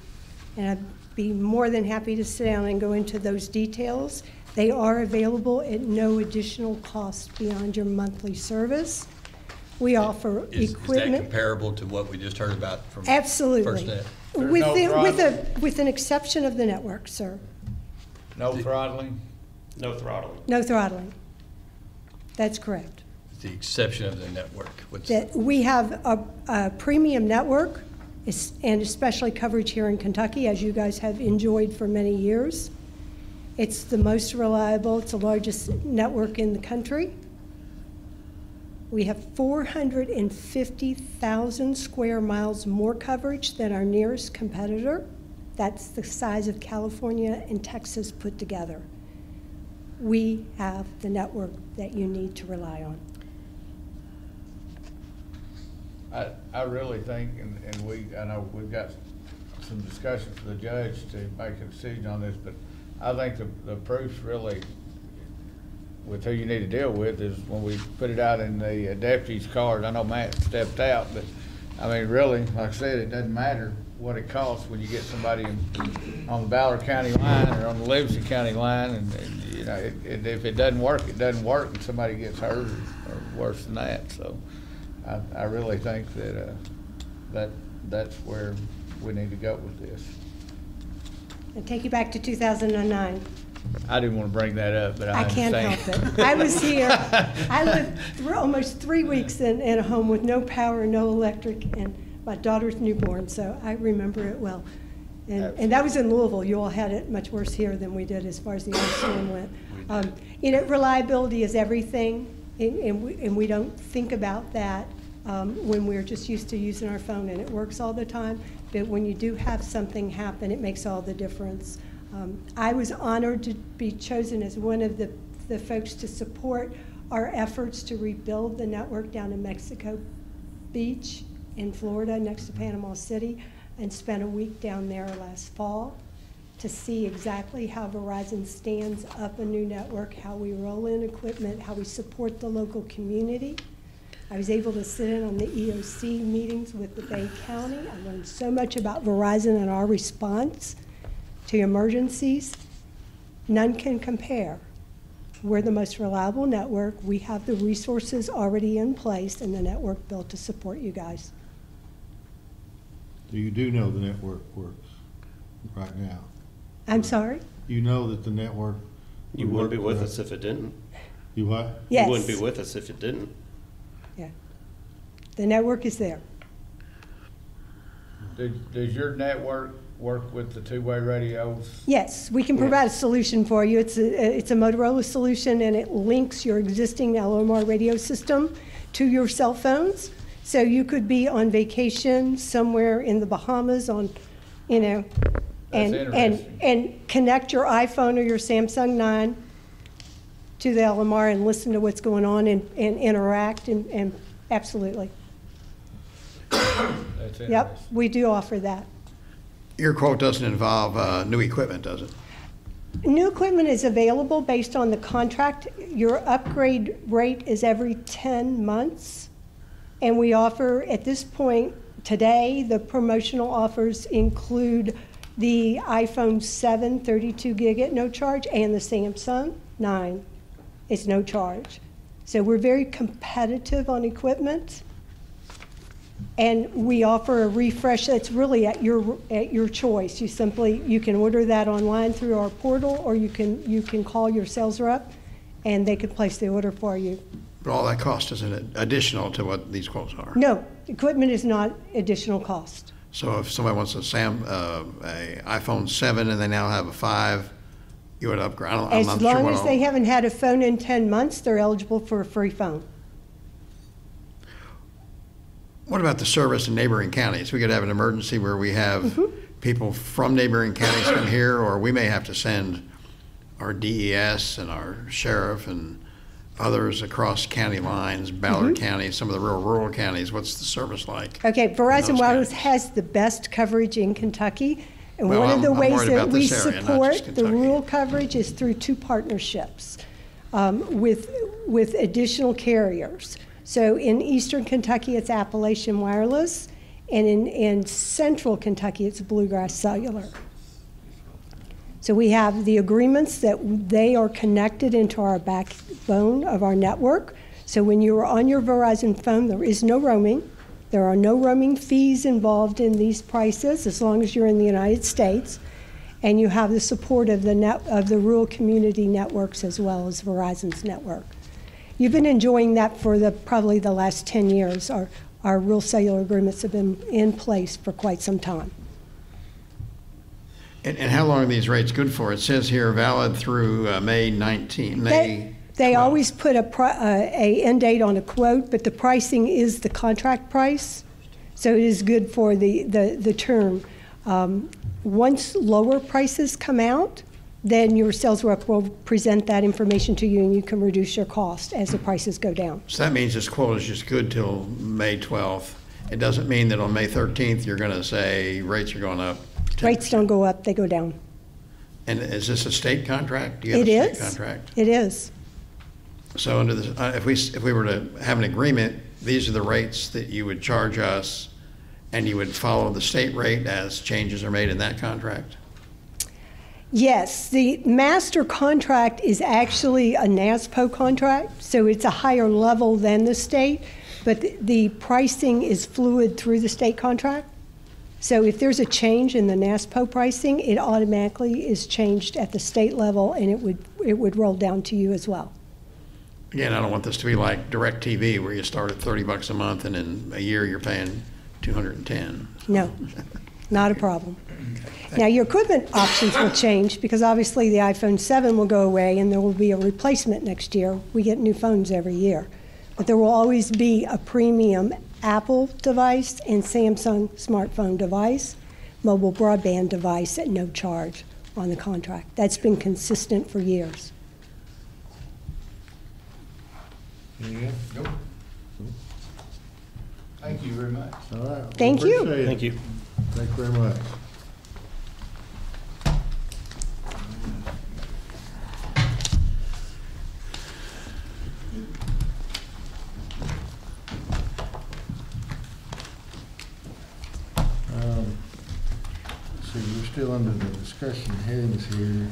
And I'd be more than happy to sit down and go into those details. They are available at no additional cost beyond your monthly service. We offer equipment. Is that comparable to what we just heard about from Absolutely. FirstNet? With an exception of the network, sir. No throttling? No throttling. No throttling. That's correct. The exception of the network. That we have a premium network, and especially coverage here in Kentucky, as you guys have enjoyed for many years. It's the most reliable. It's the largest network in the country. We have 450,000 square miles more coverage than our nearest competitor. That's the size of California and Texas put together. We have the network that you need to rely on. I really think, and I know we've got some discussion for the judge to make a decision on this, but I think the proof's really with who you need to deal with is when we put it out in the deputy's cars. I know Matt stepped out, but I mean, really, like I said, it doesn't matter what it costs when you get somebody on the Ballard County line or on the Livingston County line, and you know, if it doesn't work, it doesn't work, and somebody gets hurt or worse than that. So I really think that that's where we need to go with this. I'll take you back to 2009. I didn't want to bring that up, but I can't understand. help it. I was here. I lived almost 3 weeks in a home with no power, no electric, and my daughter's newborn, so I remember it well. And that was in Louisville. You all had it much worse here than we did as far as the ice storm went. You know, reliability is everything, and we don't think about that when we're just used to using our phone and it works all the time. But when you do have something happen, it makes all the difference. I was honored to be chosen as one of the folks to support our efforts to rebuild the network down in Mexico Beach in Florida next to Panama City, and spent a week down there last fall to see exactly how Verizon stands up a new network, how we roll in equipment, how we support the local community. I was able to sit in on the EOC meetings with the Bay County. I learned so much about Verizon and our response to emergencies. None can compare. We're the most reliable network. We have the resources already in place and the network built to support you guys. You do know the network works right now. I'm sorry? You know that the network. You wouldn't be with us if it didn't. You what? Yes. You wouldn't be with us if it didn't. Yeah. The network is there. Does your network work with the two-way radios? Yes, we can provide a solution for you. It's a Motorola solution, and it links your existing LMR radio system to your cell phones. So you could be on vacation somewhere in the Bahamas on, you know, and connect your iPhone or your Samsung 9 to the LMR and listen to what's going on and interact and absolutely. That's Yep, we do offer that. Your quote doesn't involve new equipment, does it? New equipment is available based on the contract. Your upgrade rate is every 10 months. And we offer, at this point, today, the promotional offers include the iPhone 7 32 gig at no charge and the Samsung 9 is no charge. So we're very competitive on equipment. And we offer a refresh that's really at your choice. You can order that online through our portal, or you can call your sales rep and they can place the order for you. But all that cost is additional to what these quotes are. No, equipment is not additional cost. So if somebody wants a iPhone 7 and they now have a 5, you would upgrade. As long as they haven't had a phone in 10 months, they're eligible for a free phone. What about the service in neighboring counties? We could have an emergency where we have people from neighboring counties come here, or we may have to send our DES and our sheriff and others across county lines, Ballard County, some of the real rural counties. What's the service like? Okay, Verizon Wireless has the best coverage in Kentucky. And one of the ways that we support the rural coverage is through 2 partnerships with additional carriers. So in eastern Kentucky, it's Appalachian Wireless, and in central Kentucky, it's Bluegrass Cellular. So we have the agreements that they are connected into our backbone of our network. So when you are on your Verizon phone, there is no roaming. There are no roaming fees involved in these prices as long as you're in the United States. and you have the support of the rural community networks as well as Verizon's network. You've been enjoying that for probably the last 10 years. Our rural cellular agreements have been in place for quite some time. And how long are these rates good for? It says here valid through May 19. They always put a end date on a quote, but the pricing is the contract price, so it is good for the term. Once lower prices come out, then your sales rep will present that information to you, and you can reduce your cost as the prices go down. So that means this quote is just good till May 12th. It doesn't mean that on May 13th you're going to say rates are going up. Rates don't go up, they go down. And is this a state contract? Do you have It a state is. contract? It is. So under this, if we were to have an agreement, these are the rates that you would charge us, and you would follow the state rate as changes are made in that contract? Yes, the master contract is actually a NASPO contract, so it's a higher level than the state, but the pricing is fluid through the state contract. So if there's a change in the NASPO pricing, it automatically is changed at the state level, and it would roll down to you as well. Again, I don't want this to be like DirecTV, where you start at $30 a month and in a year you're paying $210. No, not a problem. Now, your equipment options will change because obviously the iPhone 7 will go away and there will be a replacement next year. We get new phones every year. But there will always be a premium Apple device and Samsung smartphone device, mobile broadband device at no charge on the contract. That's been consistent for years. Yeah, go. Thank you very much. All right. Well, Thank you. appreciate it. Thank you. Thank you very much. See, we're still under the discussion headings here.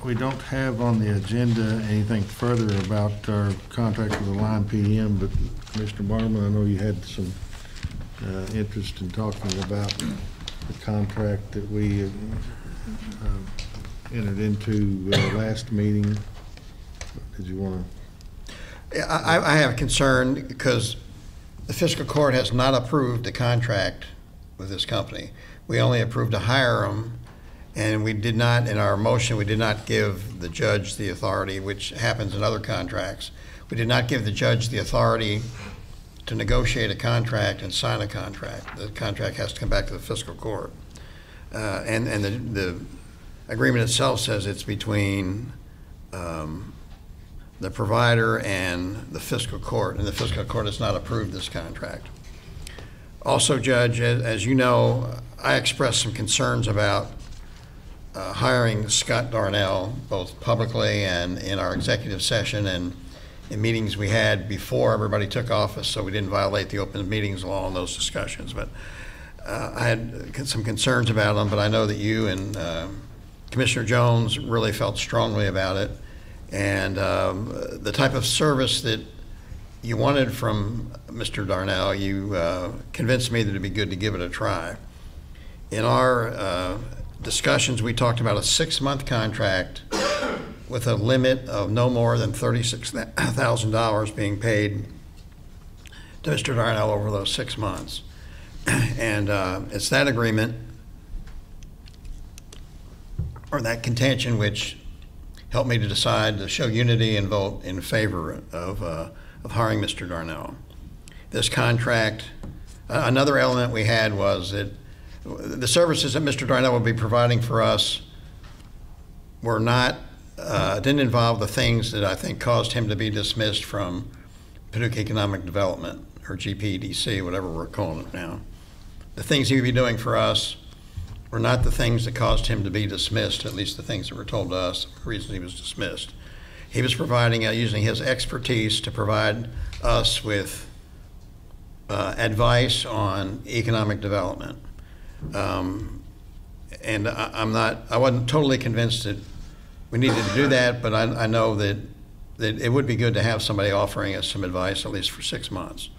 We don't have on the agenda anything further about our contract with the Line PM, but Commissioner Barnum, I know you had some interest in talking about the contract that we entered into last meeting. Did you want to? I have a concern because the fiscal court has not approved the contract with this company. We only approved to hire them, and we did not, in our motion, we did not give the judge the authority, which happens in other contracts. We did not give the judge the authority to negotiate a contract and sign a contract. The contract has to come back to the fiscal court. And the agreement itself says it's between the provider and the fiscal court, and the fiscal court has not approved this contract. Also, Judge, as you know, I expressed some concerns about hiring Scott Darnell, both publicly and in our executive session and in meetings we had before everybody took office, so we didn't violate the open meetings law in those discussions. But I had some concerns about them, but I know that you and Commissioner Jones really felt strongly about it. And the type of service that you wanted from Mr. Darnell, you convinced me that it'd be good to give it a try. In our discussions, we talked about a 6-month contract with a limit of no more than $36,000 being paid to Mr. Darnell over those 6 months. And it's that agreement, or that contention, which helped me to decide to show unity and vote in favor of hiring Mr. Darnell. This contract, another element we had was that the services that Mr. Darnell would be providing for us were not, didn't involve the things that I think caused him to be dismissed from Paducah Economic Development, or GPDC, whatever we're calling it now. The things he would be doing for us were not the things that caused him to be dismissed, at least the things that were told to us, the reason he was dismissed. He was providing, using his expertise to provide us with advice on economic development. And I wasn't totally convinced that we needed to do that, but I know that it would be good to have somebody offering us some advice, at least for 6 months.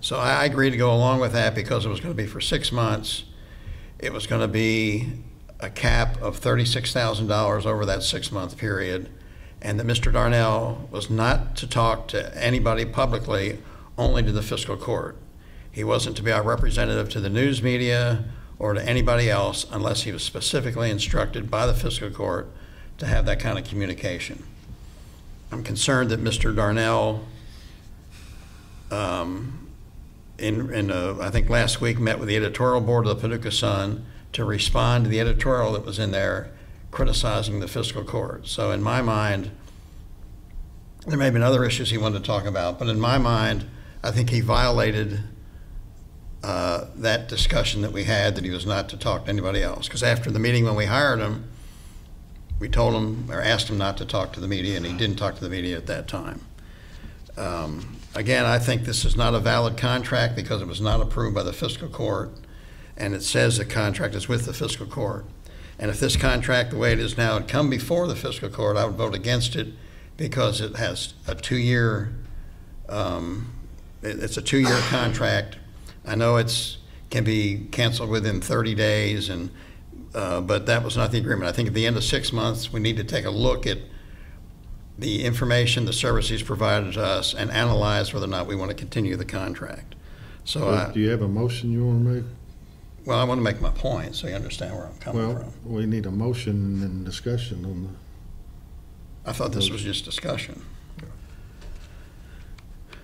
So I agreed to go along with that because it was going to be for 6 months. It was going to be a cap of $36,000 over that 6-month period, and that Mr. Darnell was not to talk to anybody publicly, only to the fiscal court. He wasn't to be our representative to the news media or to anybody else unless he was specifically instructed by the fiscal court to have that kind of communication. I'm concerned that Mr. Darnell, I think last week, met with the editorial board of the Paducah Sun to respond to the editorial that was in there criticizing the fiscal court. So in my mind, there may have been other issues he wanted to talk about, but in my mind, I think he violated that discussion that we had, that he was not to talk to anybody else. Because after the meeting when we hired him, we told him, or asked him not to talk to the media, and he didn't talk to the media at that time. Again, I think this is not a valid contract because it was not approved by the fiscal court, and it says the contract is with the fiscal court. And if this contract, the way it is now, had come before the fiscal court, I would vote against it because it has a 2-year, it's a 2-year contract. I know it's can be canceled within 30 days, and but that was not the agreement. I think at the end of 6 months, we need to take a look at the information, the services provided to us, and analyze whether or not we want to continue the contract. So, do you have a motion you want to make? Well, I want to make my point so you understand where I'm coming from. We need a motion and discussion on the. I thought this was just discussion.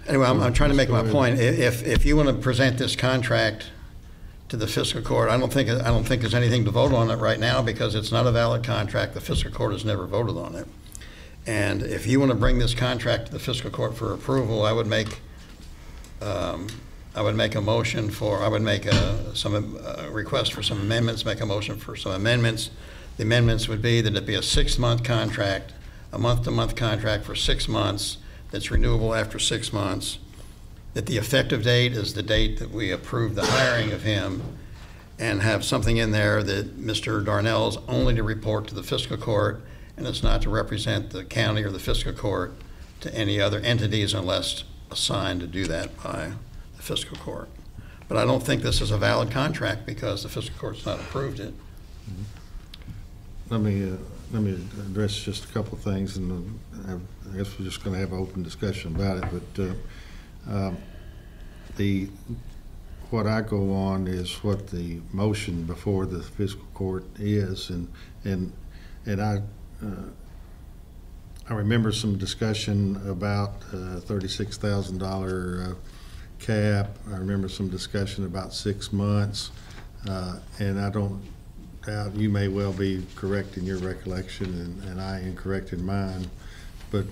Anyway, I'm trying to make my point. If you want to present this contract to the fiscal court, I don't think there's anything to vote on it right now because it's not a valid contract. The fiscal court has never voted on it. And if you want to bring this contract to the fiscal court for approval, I would make a motion for, I would make some request for some amendments, make a motion for some amendments. The amendments would be that it be a 6-month contract, a month-to-month contract for 6 months that's renewable after 6 months, that the effective date is the date that we approve the hiring of him, and have something in there that Mr. Darnell is only to report to the fiscal court and it's not to represent the county or the fiscal court to any other entities unless assigned to do that by the fiscal court. But I don't think this is a valid contract because the fiscal court's not approved it. Let me address just a couple of things, and I guess we're just going to have an open discussion about it. But what I go on is what the motion before the fiscal court is, and I remember some discussion about $36,000 cap. I remember some discussion about 6 months, and I don't doubt you may well be correct in your recollection, and I incorrect in mine. But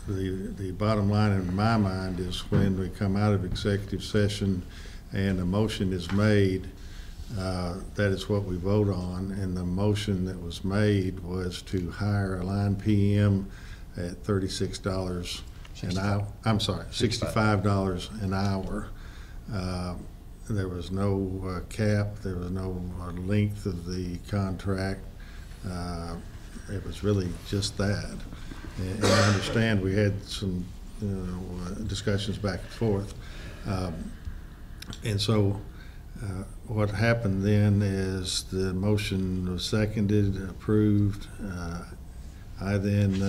the bottom line in my mind is when we come out of executive session and a motion is made, that is what we vote on, and the motion that was made was to hire a line PM at $36 an hour. I'm sorry, $65 an hour. There was no cap. There was no length of the contract. It was really just that. And I understand we had some discussions back and forth. And so what happened then is the motion was seconded, approved. I then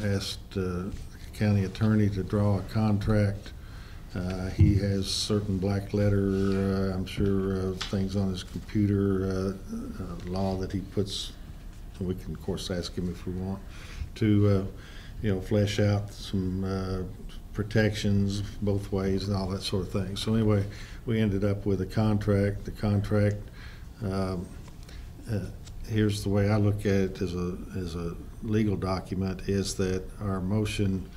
asked the county attorney to draw a contract. He has certain black letter, I'm sure, things on his computer, law that he puts. We can, of course, ask him if we want to, flesh out some protections both ways and all that sort of thing. So anyway, we ended up with a contract. The contract, here's the way I look at it as a legal document, is that our motion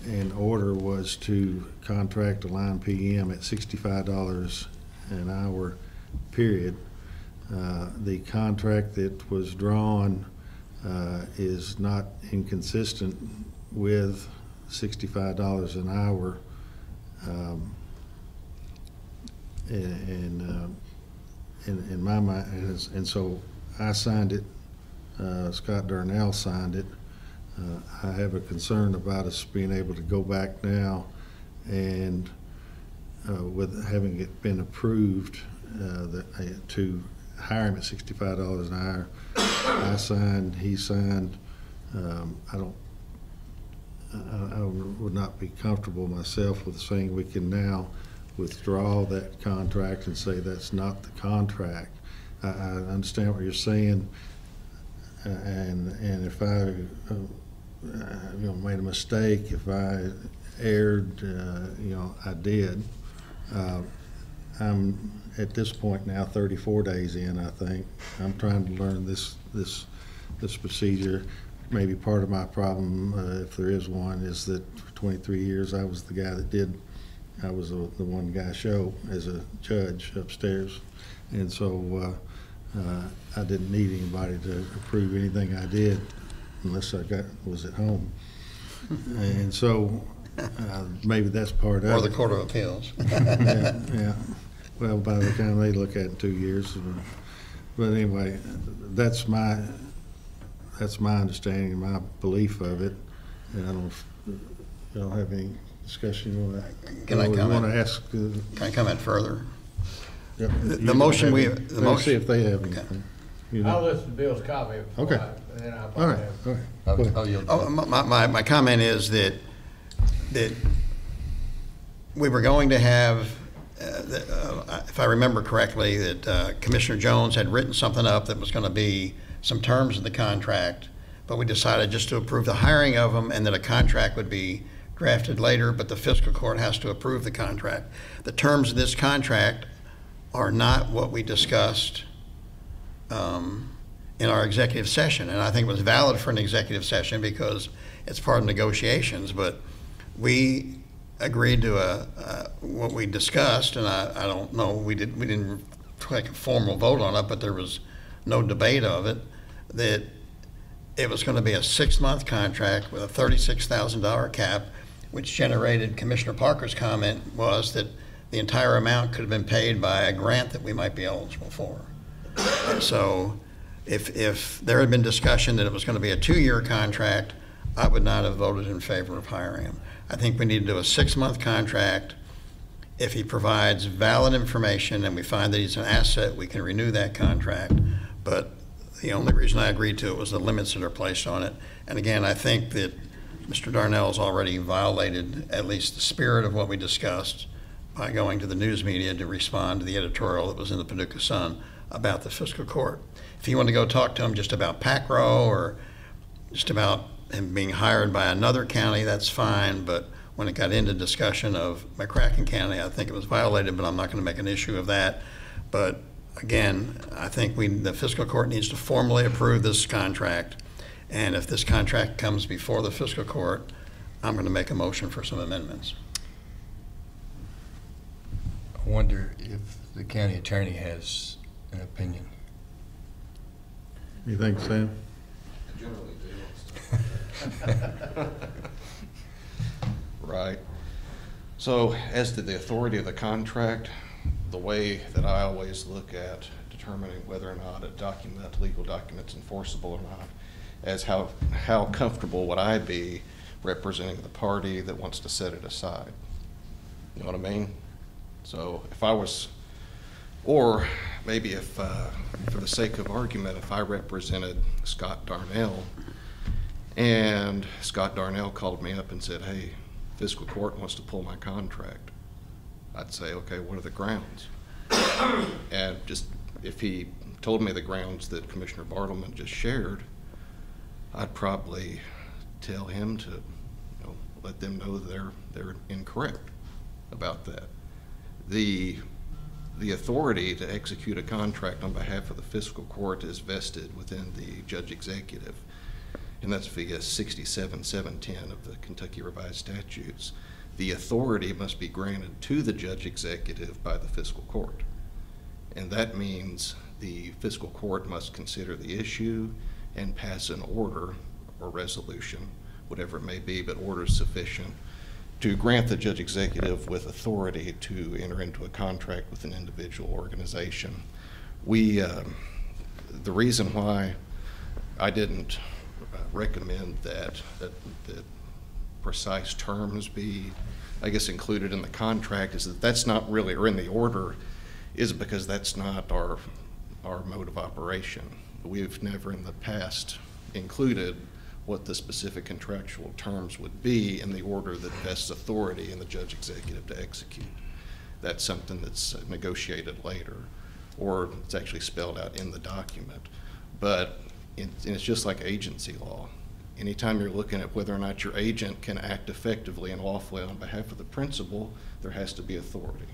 in order was to contract a line PM at $65 an hour, period. The contract that was drawn is not inconsistent with $65 an hour, in my mind, and so I signed it. Scott Darnell signed it. I have a concern about us being able to go back now and with having it been approved to hire him at $65 an hour. I signed, he signed. I would not be comfortable myself with saying we can now withdraw that contract and say that's not the contract. I understand what you're saying, and if I made a mistake, if I erred, I did. I'm at this point now 34 days in, I think. I'm trying to learn this procedure. Maybe part of my problem, if there is one, is that for 23 years I was the guy that I was the one guy show as a judge upstairs. And so I didn't need anybody to approve anything I did unless I was at home. And so maybe that's part of it. Or the Court of Appeals. Yeah. Well, by the time they look at it in 2 years. But anyway, that's my understanding and my belief of it. And I don't have any discussion on that. Can I comment? Want to ask? Can I comment further? Yep. The motion we. Let's see if they have anything. Okay. I'll listen to Bill's comment. Okay. And then I'll All right. probably All right. have. Go ahead. My comment is that we were going to have, if I remember correctly, that Commissioner Jones had written something up that was going to be some terms of the contract, but we decided just to approve the hiring of them and that a contract would be drafted later, but the fiscal court has to approve the contract. The terms of this contract are not what we discussed in our executive session, and I think it was valid for an executive session because it's part of negotiations, but we agreed to what we discussed, and I don't know, we didn't take a formal vote on it, but there was no debate of it, that it was going to be a 6-month contract with a $36,000 cap, which generated Commissioner Parker's comment was that the entire amount could have been paid by a grant that we might be eligible for. And so if there had been discussion that it was going to be a 2-year contract, I would not have voted in favor of hiring him. I think we need to do a 6-month contract. If he provides valid information and we find that he's an asset, we can renew that contract. But the only reason I agreed to it was the limits that are placed on it. And again, I think that Mr. Darnell's already violated at least the spirit of what we discussed by going to the news media to respond to the editorial that was in the Paducah Sun about the fiscal court. If you want to go talk to him just about PACRO or just about him being hired by another county, that's fine, but when it got into discussion of McCracken County, I think it was violated, but I'm not going to make an issue of that. But again, I think the fiscal court needs to formally approve this contract, and if this contract comes before the fiscal court, I'm going to make a motion for some amendments. I wonder if the county attorney has an opinion. You think, Sam? Generally do. Right. So as to the authority of the contract, the way that I always look at determining whether or not a legal document's enforceable or not, as how comfortable would I be representing the party that wants to set it aside. You know what I mean? So if I was, or maybe if, for the sake of argument, if I represented Scott Darnell and Scott Darnell called me up and said, hey, fiscal court wants to pull my contract, I'd say, okay, what are the grounds? And just if he told me the grounds that Commissioner Bartleman just shared, I'd probably tell him to let them know they're incorrect about that. The authority to execute a contract on behalf of the fiscal court is vested within the judge executive, and that's via 67-710 of the Kentucky Revised Statutes. The authority must be granted to the judge executive by the fiscal court, and that means the fiscal court must consider the issue and pass an order or resolution, whatever it may be, but order is sufficient to grant the judge executive with authority to enter into a contract with an individual organization. The reason why I didn't recommend that precise terms be, I guess, included in the contract, is that that's not really, or in the order, is because that's not our mode of operation. We've never in the past included what the specific contractual terms would be in the order that vests authority in the judge executive to execute. That's something that's negotiated later, or it's actually spelled out in the document. But it's just like agency law. Anytime you're looking at whether or not your agent can act effectively and lawfully on behalf of the principal, there has to be authority.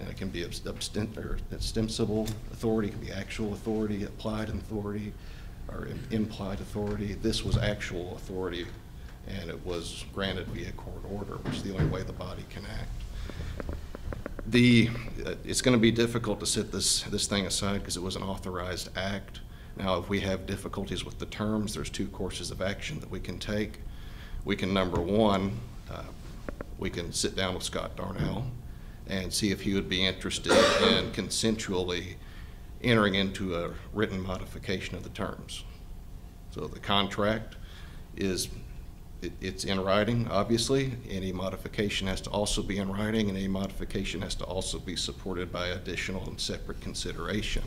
And it can be ostensible authority, it can be actual authority, applied authority, or implied authority. This was actual authority, and it was granted via court order, which is the only way the body can act. It's going to be difficult to set this thing aside because it was an authorized act. Now, if we have difficulties with the terms, there's two courses of action that we can take. We can, number one, we can sit down with Scott Darnell and see if he would be interested in consensually entering into a written modification of the terms. So the contract it's in writing, obviously. Any modification has to also be in writing, and any modification has to also be supported by additional and separate consideration.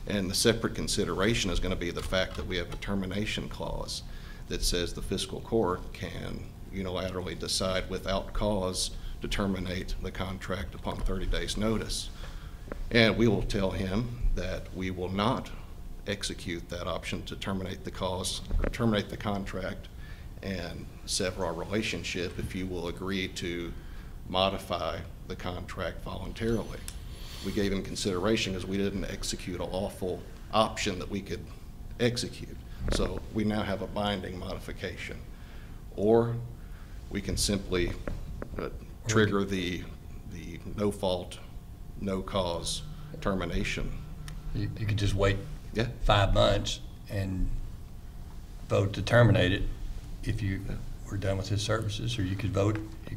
And the separate consideration is going to be the fact that we have a termination clause that says the fiscal court can unilaterally decide without cause to terminate the contract upon 30 days notice. And we will tell him that we will not execute that option to terminate the cause or terminate the contract and sever our relationship if you will agree to modify the contract voluntarily. We gave him consideration because we didn't execute a lawful option that we could execute. So we now have a binding modification. Or we can simply trigger the no fault, no cause termination. You could just wait 5 months and vote to terminate it if you were done with his services, or you could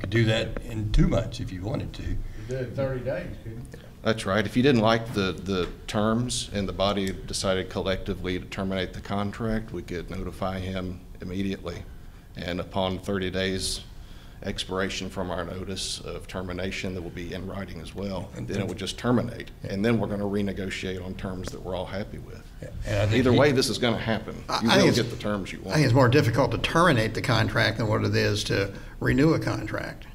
do that in 2 months if you wanted to. You do it 30 days, couldn't you? That's right. If you didn't like the terms and the body decided collectively to terminate the contract, we could notify him immediately. And upon 30 days expiration from our notice of termination, that will be in writing as well. And then it would just terminate. And then we're going to renegotiate on terms that we're all happy with. And Either way, this is going to happen. You will get the terms you want. I think it's more difficult to terminate the contract than what it is to renew a contract.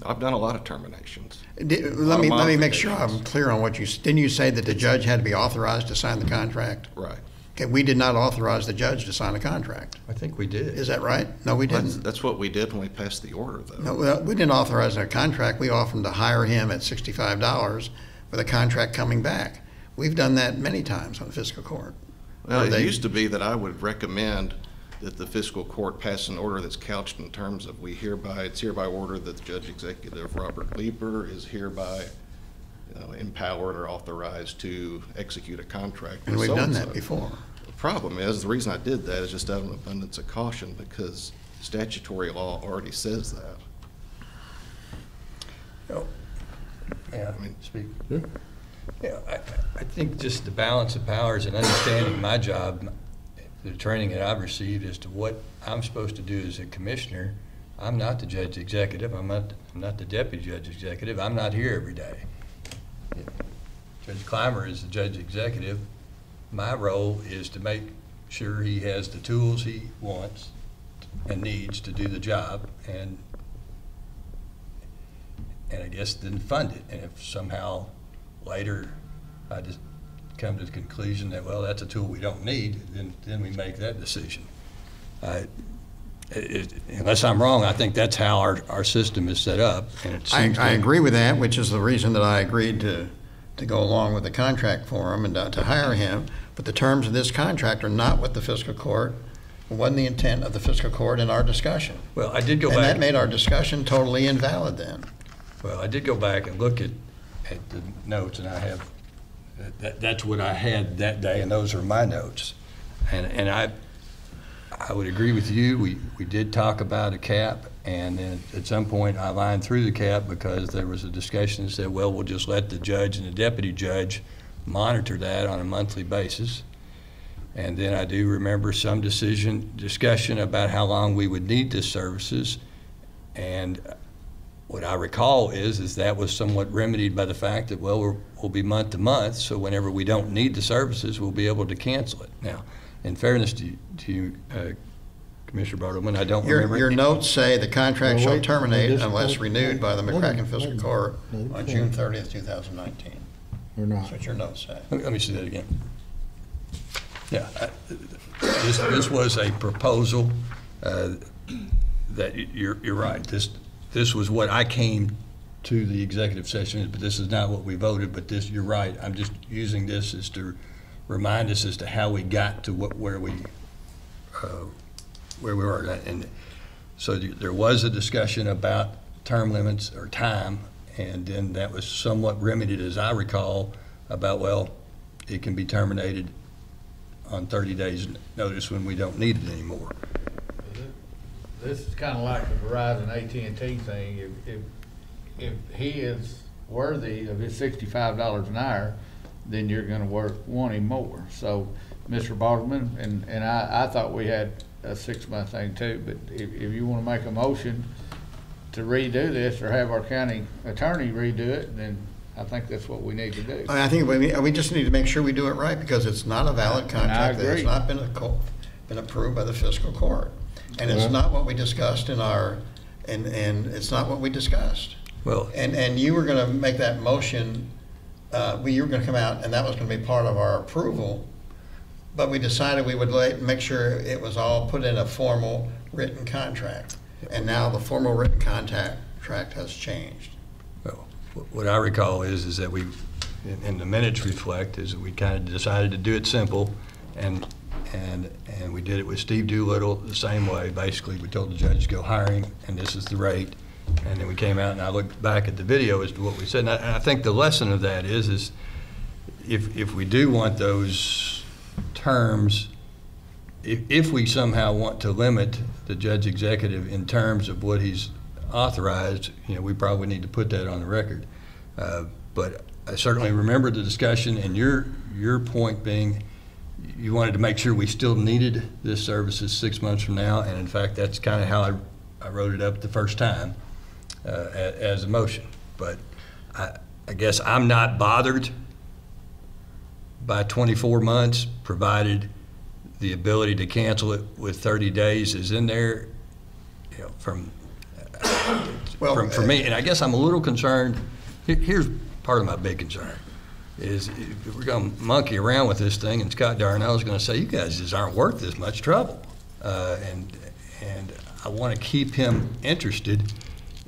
I've done a lot of terminations. Let me make sure I'm clear on what didn't you say that the judge had to be authorized to sign the contract? Right. Okay, we did not authorize the judge to sign a contract. I think we did. Is that right? No, we didn't. That's what we did when we passed the order, though. No, well, we didn't authorize a contract. We offered to hire him at $65 with a contract coming back. We've done that many times on the fiscal court. Well, it used to be that I would recommend that the fiscal court pass an order that's couched in terms of it's hereby ordered that the Judge Executive Robert Lieber is hereby empowered or authorized to execute a contract. And we've done that before. The problem is, the reason I did that is just out of an abundance of caution, because statutory law already says that. Yeah, I mean, speak. Yeah. Yeah, I think just the balance of powers and understanding my job, the training that I've received as to what I'm supposed to do as a commissioner. I'm not the judge executive. I'm not the deputy judge executive. I'm not here every day. Judge Clymer is the judge executive. My role is to make sure he has the tools he wants and needs to do the job, and I guess then fund it. And if somehow later I just come to the conclusion that, well, that's a tool we don't need, then we make that decision. Unless I'm wrong, I think that's how our system is set up. And I agree with that, which is the reason that I agreed to go along with the contract for him and to hire him. But the terms of this contract are not what the fiscal court, wasn't the intent of the fiscal court in our discussion. Well, I did go back. And that made our discussion totally invalid then. Well, I did go back and look at the notes, and I have, that's what I had that day, and those are my notes. And I would agree with you. We did talk about a cap, and then at some point I lined through the cap because there was a discussion that said, well, we'll just let the judge and the deputy judge monitor that on a monthly basis. And then I do remember some discussion about how long we would need this services. And what I recall is that was somewhat remedied by the fact that, well, we'll be month to month, so whenever we don't need the services, we'll be able to cancel it. Now, in fairness to you, Commissioner Bartleman, I don't remember. Your notes say the contract shall terminate just- unless renewed by the McCracken Fiscal Court let on him June finish. 30th, 2019. Or not. That's what your notes say. Let me see that again. Yeah, this was a proposal that you're right. This was what I came to the executive session, but this is not what we voted. But this, you're right. I'm just using this as to remind us as to how we got to where we were. And so there was a discussion about term limits or time, and then that was somewhat remedied, as I recall, about, well, it can be terminated on 30 days notice when we don't need it anymore. This is kind of like the Verizon AT&T thing. If he is worthy of his $65 an hour, then you're going to want him more. So, Mr. Bartleman, and I thought we had a 6-month thing too, but if you want to make a motion to redo this or have our county attorney redo it, then I think that's what we need to do. I think we just need to make sure we do it right, because it's not a valid contract that has agree. not been approved by the fiscal court. And it's not what we discussed in our, and it's not what we discussed. Well, And you were going to make that motion, you were going to come out, and that was going to be part of our approval, but we decided we would make sure it was all put in a formal written contract. And now the formal written contract has changed. well, what I recall is that we, and the minutes reflect, is that we kind of decided to do it simple, and we did it with Steve Doolittle the same way. Basically, we told the judge to go hire him, and this is the rate. And then we came out, and I looked back at the video as to what we said. And I think the lesson of that is if we do want those terms, if we somehow want to limit the judge executive in terms of what he's authorized, we probably need to put that on the record. But I certainly remember the discussion, and your point being, you wanted to make sure we still needed this services 6 months from now, and in fact, that's kind of how I wrote it up the first time as a motion. But I guess I'm not bothered by 24 months, provided the ability to cancel it with 30 days is in there, for me. And I guess I'm a little concerned. Here's part of my big concern. Is if we're going to monkey around with this thing, and Scott Darnell is going to say, you guys just aren't worth this much trouble. And I want to keep him interested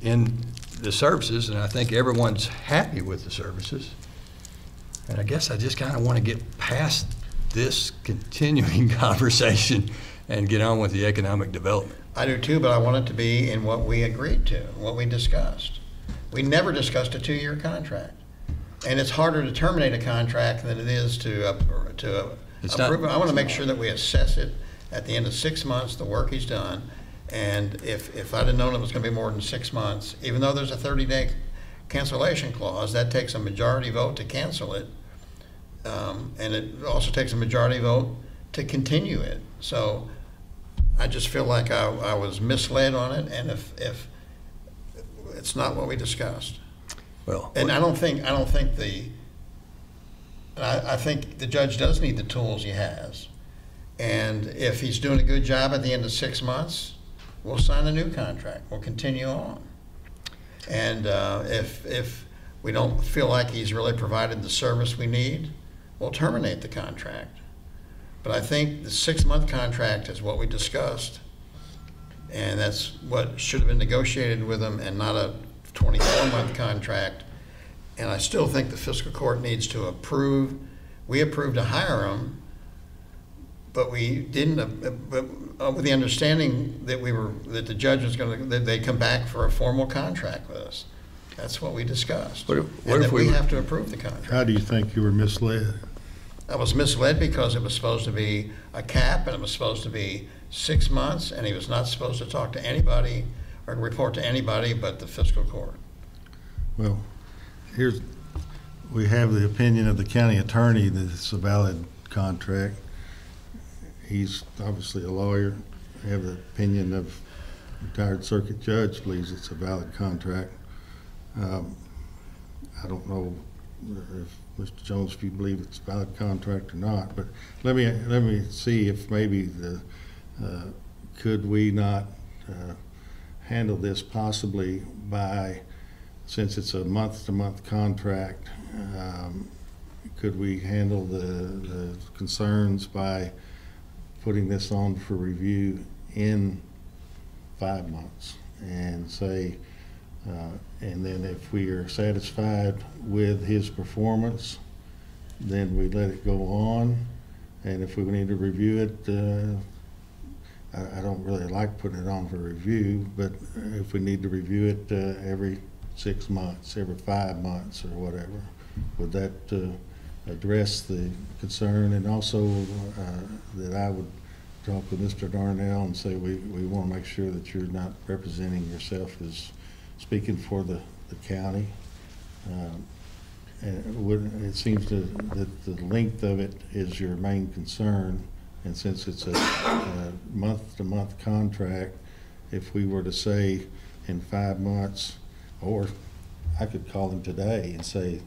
in the services, and I think everyone's happy with the services. And I guess I just kind of want to get past this continuing conversation and get on with the economic development. I do too, but I want it to be in what we agreed to, what we discussed. We never discussed a 2-year contract. And it's harder to terminate a contract than it is to approve it. I want to make sure that we assess it at the end of 6 months, the work he's done. And if I'd have known it was going to be more than 6 months, even though there's a 30-day cancellation clause, that takes a majority vote to cancel it. And it also takes a majority vote to continue it. So I just feel like I was misled on it, and if it's not what we discussed. Well, And I think the judge does need the tools he has. And if he's doing a good job at the end of 6 months, we'll sign a new contract. We'll continue on. And if we don't feel like he's really provided the service we need, we'll terminate the contract. But I think the 6-month contract is what we discussed. And that's what should have been negotiated with him, and not a 24-month contract. And I still think the fiscal court needs to approve. We approved to hire him, but we didn't, with the understanding that the judge was going to, that they come back for a formal contract with us. That's what we discussed. What and if that we have to approve the contract. How do you think you were misled? I was misled because it was supposed to be a cap, and it was supposed to be 6 months, and he was not supposed to talk to anybody or report to anybody but the fiscal court. Well, we have the opinion of the county attorney that it's a valid contract. he's obviously a lawyer. I have the opinion of retired circuit judge believes it's a valid contract. I don't know if Mr. Jones, if you believe it's a valid contract or not, but let me see if maybe could we not handle this possibly by, since it's a month-to-month contract, could we handle the concerns by putting this on for review in 5 months and say, and then if we are satisfied with his performance, then we let it go on. And if we need to review it, I don't really like putting it on for review, but if we need to review it every 6 months, every 5 months or whatever, would that address the concern? And also that I would talk with Mr. Darnell and say we want to make sure that you're not representing yourself as speaking for the county. And it seems that the length of it is your main concern, and since it's a month-to-month contract, if we were to say in 5 months, or I could call him today and say,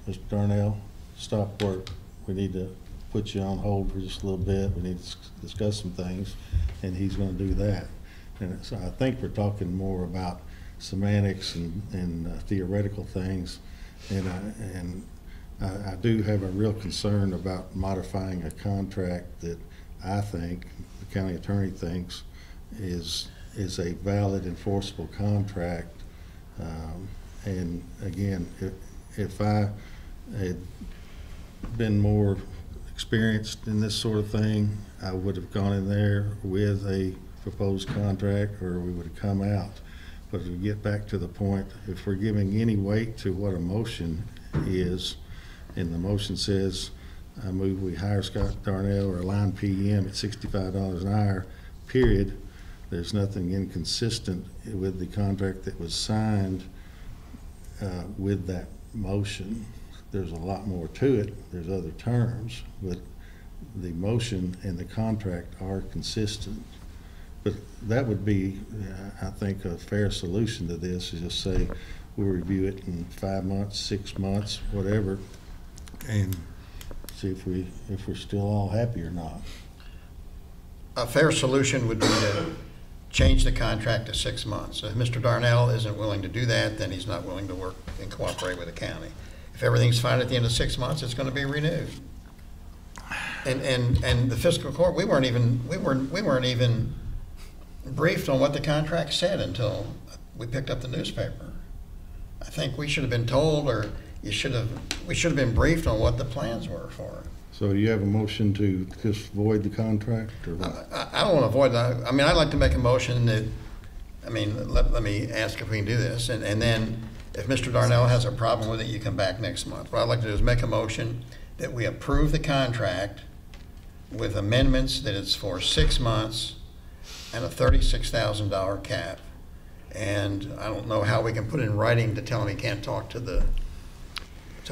Mr. Darnell, stop work. We need to put you on hold for just a little bit. We need to discuss some things, and he's going to do that. And so I think we're talking more about semantics and theoretical things, and I do have a real concern about modifying a contract that I think the county attorney thinks is a valid enforceable contract. And again, if I had been more experienced in this sort of thing, I would have gone in there with a proposed contract, or we would have come out. But to get back to the point, if we're giving any weight to what a motion is, and the motion says, I move we hire Scott Darnell or a line PM at $65 an hour, period, there's nothing inconsistent with the contract that was signed with that motion. There's a lot more to it. There's other terms, but the motion and the contract are consistent. But that would be, I think, a fair solution to this, is just say we'll review it in 5 months, 6 months, whatever, and see if we're still all happy or not. A fair solution would be to change the contract to 6 months. If Mr. Darnell isn't willing to do that, then he's not willing to work and cooperate with the county. If everything's fine at the end of 6 months, it's going to be renewed. And the fiscal court, we weren't even briefed on what the contract said until we picked up the newspaper. I think we should have been told, or we should have been briefed on what the plans were for it. So you have a motion to just void the contract, or what? I don't want to avoid that. I mean, I'd like to make a motion that, I mean, let me ask if we can do this, and then if Mr. Darnell has a problem with it, you come back next month. What I'd like to do is make a motion that we approve the contract with amendments that it's for 6 months and a $36,000 cap. And I don't know how we can put it in writing to tell him he can't talk to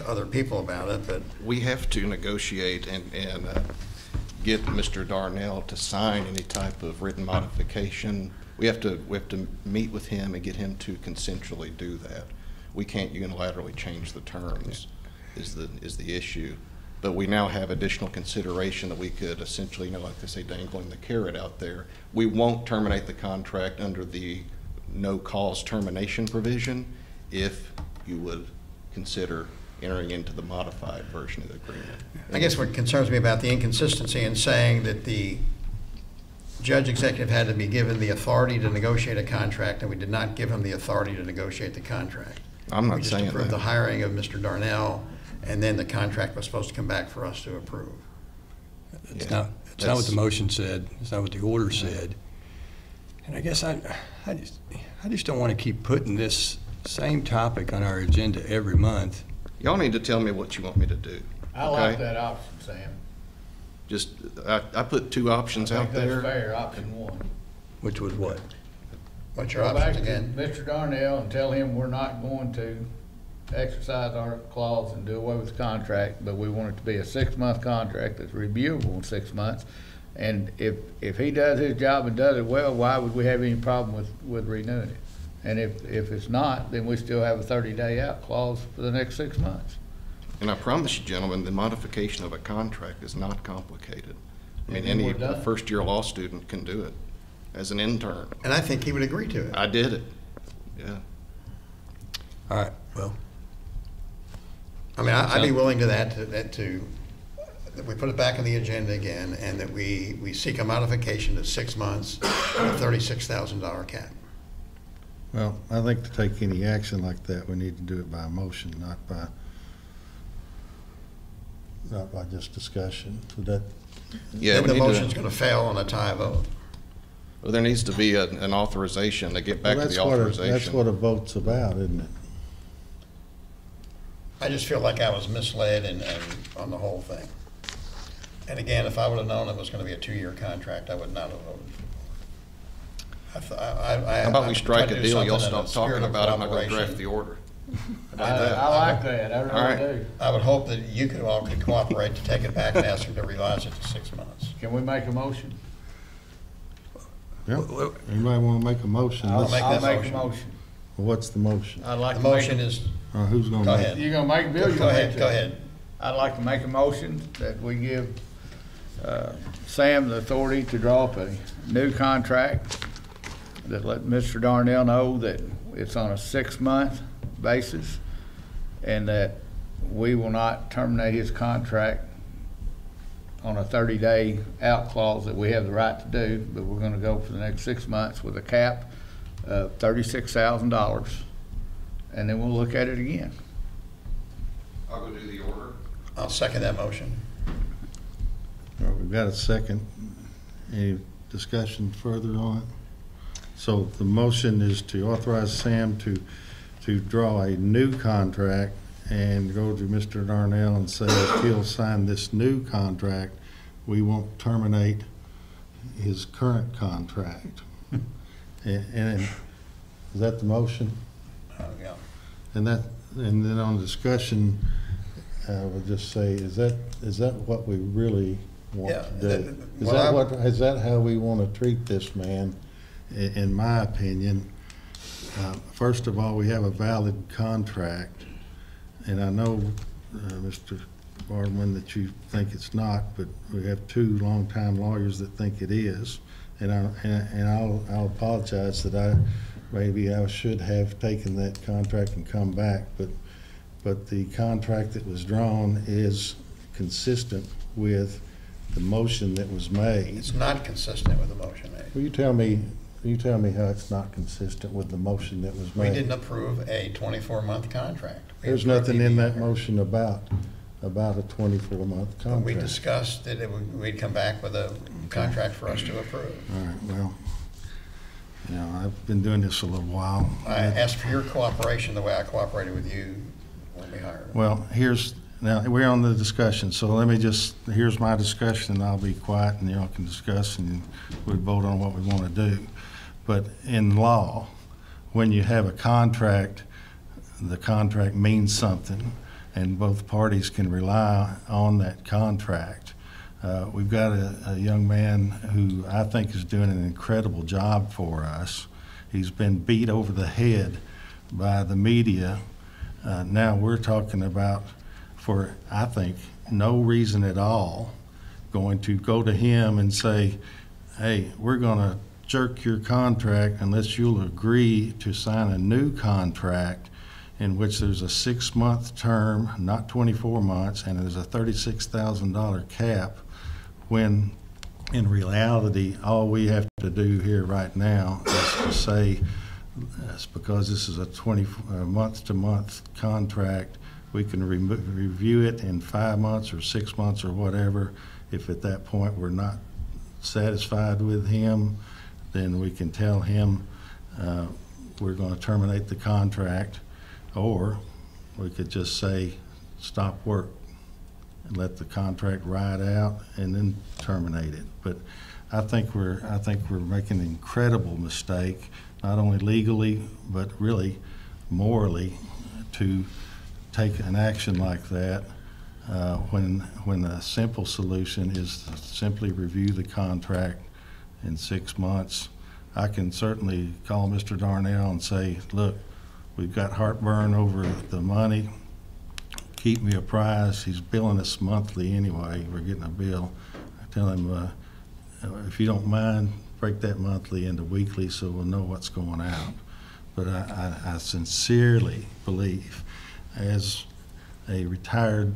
other people about it, but We have to negotiate and get Mr. Darnell to sign any type of written modification. We have to meet with him and get him to consensually do that. We can't unilaterally change the terms, is the issue. But we now have additional consideration that we could essentially, like they say, dangling the carrot out there. We won't terminate the contract under the no cause termination provision if you would consider entering into the modified version of the agreement. I guess what concerns me about the inconsistency in saying that the judge executive had to be given the authority to negotiate a contract, and we did not give him the authority to negotiate the contract. I'm not We just saying approved that. the hiring of Mr. Darnell, and then the contract was supposed to come back for us to approve. It's not what the motion said. It's not what the order said. And I guess I just don't want to keep putting this same topic on our agenda every month. Y'all need to tell me what you want me to do. I like okay? that option, Sam. Just, I put two options out I think that's there. fair, option one. Which was what? What's your Go back options to again? Mr. Darnell and tell him we're not going to exercise our clause and do away with the contract, but we want it to be a 6-month contract that's reviewable in 6 months. And if he does his job and does it well, why would we have any problem with renewing it? And if it's not, then we still have a 30-day out clause for the next 6 months. And I promise you, gentlemen, the modification of a contract is not complicated. I mean, And any we're done. first-year law student can do it as an intern. And I think he would agree to it. I did it, yeah. All right, well, I mean, I'd be willing to that we put it back on the agenda again, and that we seek a modification to 6 months, a $36,000 cap. Well, I think to take any action like that, we need to do it by motion, not by just discussion. So that, Yeah, Then we the need to- motion's gonna fail on a tie vote. Well, there needs to be an authorization to get back well, to the that's authorization. what a vote's about, isn't it? I just feel like I was misled and on the whole thing. And again, if I would have known it was gonna be a 2-year contract, I would not have voted for it. How about we strike a deal, you'll stop talking about it, I'm not gonna cooperation. draft the order. I like that, I All right. really do. I would hope that you could all could cooperate to take it back and ask him to revise it to 6 months. Can we make a motion? Yep. Anybody want to make a motion? I'll Let's- make I'll that make a motion. motion. What's the motion? I'd like The to make motion is, Who's going to go make it? ahead. You gonna make it, Bill? You Go gonna ahead, make it? go ahead. I'd like to make a motion that we give Sam the authority to draw up a new contract that let Mr. Darnell know that it's on a 6-month basis and that we will not terminate his contract on a 30-day out clause that we have the right to do, but we're gonna go for the next 6 months with a cap of $36,000, and then we'll look at it again. I'll go do the order. I'll second that motion. All right, we've got a second. Any discussion further on it? So the motion is to authorize Sam to draw a new contract and go to Mr. Darnell and say if he'll sign this new contract, we won't terminate his current contract. And is that the motion? Oh, yeah. And then on discussion, we'll just say, is that what we really want Yeah, to do? well, Is that how we want to treat this man? In my opinion, first of all, we have a valid contract, and I know, Mr. Bartman, that you think it's not, but we have 2 longtime lawyers that think it is, and I'll apologize that maybe I should have taken that contract and come back, but the contract that was drawn is consistent with the motion that was made. It's not consistent with the motion made. Will you tell me how it's not consistent with the motion that was We made? didn't approve a 24-month contract. We There's approved nothing in the- that motion about a 24-month contract. We discussed that we'd come back with a contract for us to approve. All right, well, I've been doing this a little while. I asked for your cooperation the way I cooperated with you when we hired him. Well, now, we're on the discussion, so here's my discussion, and I'll be quiet, and y'all can discuss, and we vote on what we want to do. But in law, when you have a contract, the contract means something, and both parties can rely on that contract. We've got a young man who I think is doing an incredible job for us. He's been beat over the head by the media. Now we're talking about, for I think no reason at all, going to go to him and say, hey, we're going to jerk your contract unless you'll agree to sign a new contract in which there's a 6-month term, not 24 months, and there's a $36,000 cap, when in reality, all we have to do here right now is to say, it's because this is a month-to-month contract, we can review it in 5 months or 6 months or whatever. If at that point we're not satisfied with him, then we can tell him we're going to terminate the contract, or we could just say stop work and let the contract ride out and then terminate it. But I think we're making an incredible mistake, not only legally but really morally, to take an action like that when a simple solution is to simply review the contract in 6 months. I can certainly call Mr. Darnell and say, look, we've got heartburn over the money. Keep me apprised. He's billing us monthly anyway. We're getting a bill. I tell him, if you don't mind, break that monthly into weekly so we'll know what's going out. But I sincerely believe, as a retired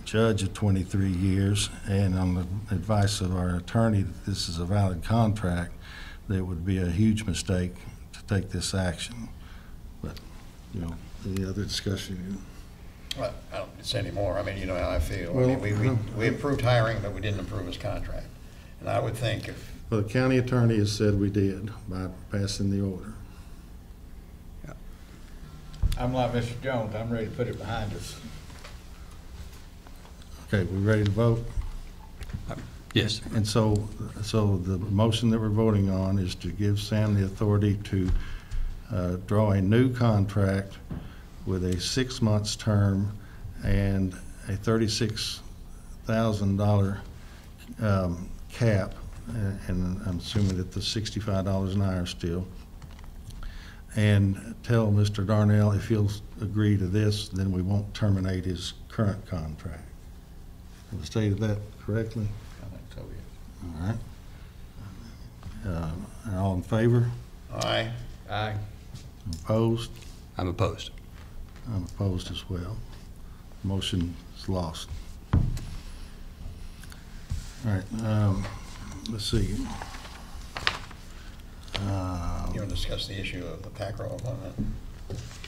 judge of 23 years and on the advice of our attorney that this is a valid contract, that it would be a huge mistake to take this action. But, you know, any other discussion? Well, I don't say any more. I mean, you know how I feel. Well, I mean, we approved hiring, but we didn't approve his contract. And I would think if... Well, the county attorney has said we did by passing the order. I'm like Mr. Jones, I'm ready to put it behind us. Okay, we ready to vote? Yes. And so the motion that we're voting on is to give Sam the authority to draw a new contract with a 6 months term and a $36,000 cap, and I'm assuming that the $65 an hour still. And tell Mr. Darnell if he'll agree to this, then we won't terminate his current contract. Have I stated that correctly? I think so, All yeah. right. And all in favor? Aye. Aye. Opposed? I'm opposed. I'm opposed as well. Motion is lost. All right, let's see. You want to discuss the issue of the PAC roll appointment?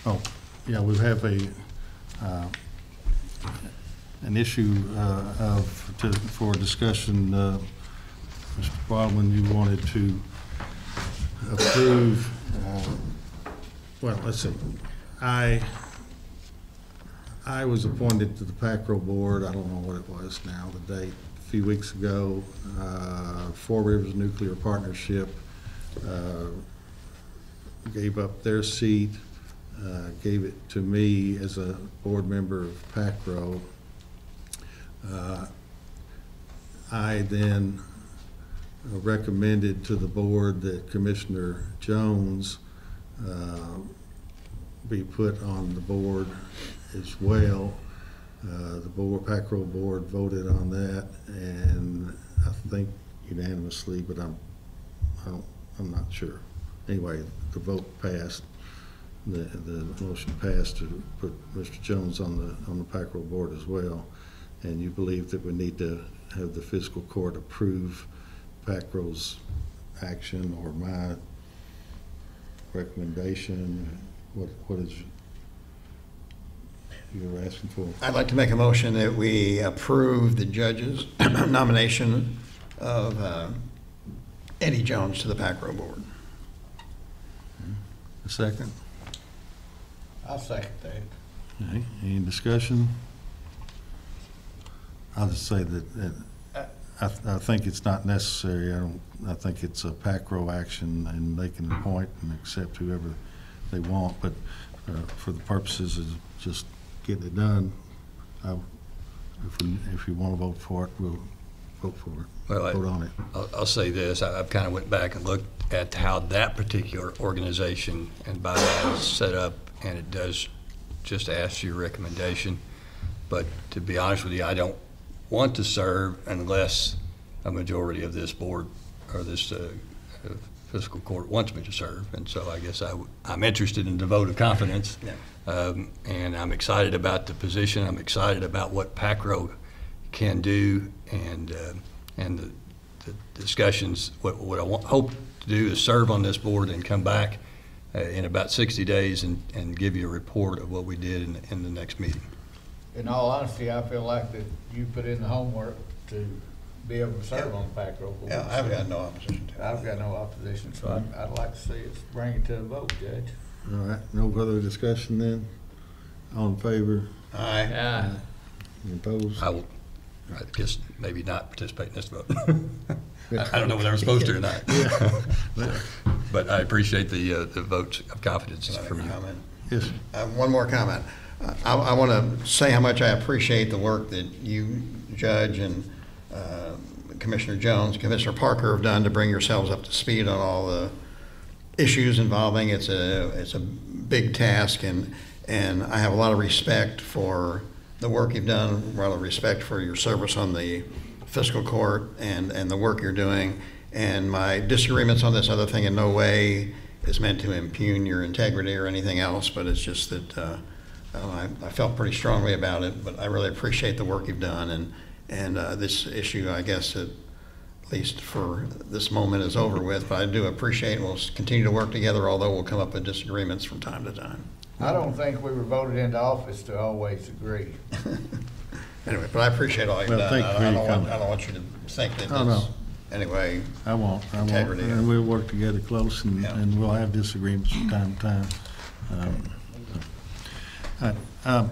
Oh, yeah, we have an issue for discussion. Mr. Baldwin, you wanted to approve, well, let's see. I was appointed to the PACRO board, I don't know what it was now, the date, a few weeks ago. Four Rivers Nuclear Partnership gave up their seat, gave it to me as a board member of PACRO. I then recommended to the board that Commissioner Jones be put on the board as well. The PACRO board voted on that, and I think unanimously, but I'm not sure. Anyway, the vote passed. The motion passed to put Mr. Jones on the PACRO board as well. And you believe that we need to have the fiscal court approve PACRO's action or my recommendation? What is you're asking for? I'd like to make a motion that we approve the judge's nomination of Eddie Jones to the PACRO board. A second? I'll second that. Okay. Any discussion? I'll just say that I think it's not necessary. I think it's a PACRO action, and they can appoint and accept whoever they want. But for the purposes of just getting it done, if you want to vote for it, we'll vote for it. Well, vote on it. I'll say this. I've kind of went back and looked at how that particular organization and by that is set up, and it does just ask your recommendation. But to be honest with you, I don't want to serve unless a majority of this board or this fiscal court wants me to serve. And so I guess I'm interested in the vote of confidence. Yeah. And I'm excited about the position. I'm excited about what PACRO can do, and the discussions. What I hope to do is serve on this board and come back in about 60 days and give you a report of what we did in the next meeting. In all honesty, I feel like that you put in the homework to be able to serve on the PACRO board. Yeah, I've got no opposition to it. I've got no opposition, so I'd like to see us bring it to a vote, Judge. All right. No further discussion then? All in favor? Aye. Aye. Any opposed? I guess maybe not participate in this vote. I don't know whether I'm supposed to or not. But I appreciate the vote of confidence from you. Comment. Yes. One more comment. I want to say how much I appreciate the work that you, Judge, and Commissioner Jones, Commissioner Parker have done to bring yourselves up to speed on all the issues involving. It's a big task, and I have a lot of respect for the work you've done, a lot of respect for your service on the fiscal court and the work you're doing. And my disagreements on this other thing in no way is meant to impugn your integrity or anything else, but it's just that I felt pretty strongly about it. But I really appreciate the work you've done, and this issue, I guess, at least for this moment, is over with. But I do appreciate, we'll continue to work together, although we'll come up with disagreements from time to time. I don't think we were voted into office to always agree. Anyway, but I appreciate all you've Well, done. thank you for your I comment. don't want you to think that Oh, that's, no. anyway, I won't. Integrity. And we'll work together close, and, Yeah. and we'll have disagreements from time to time.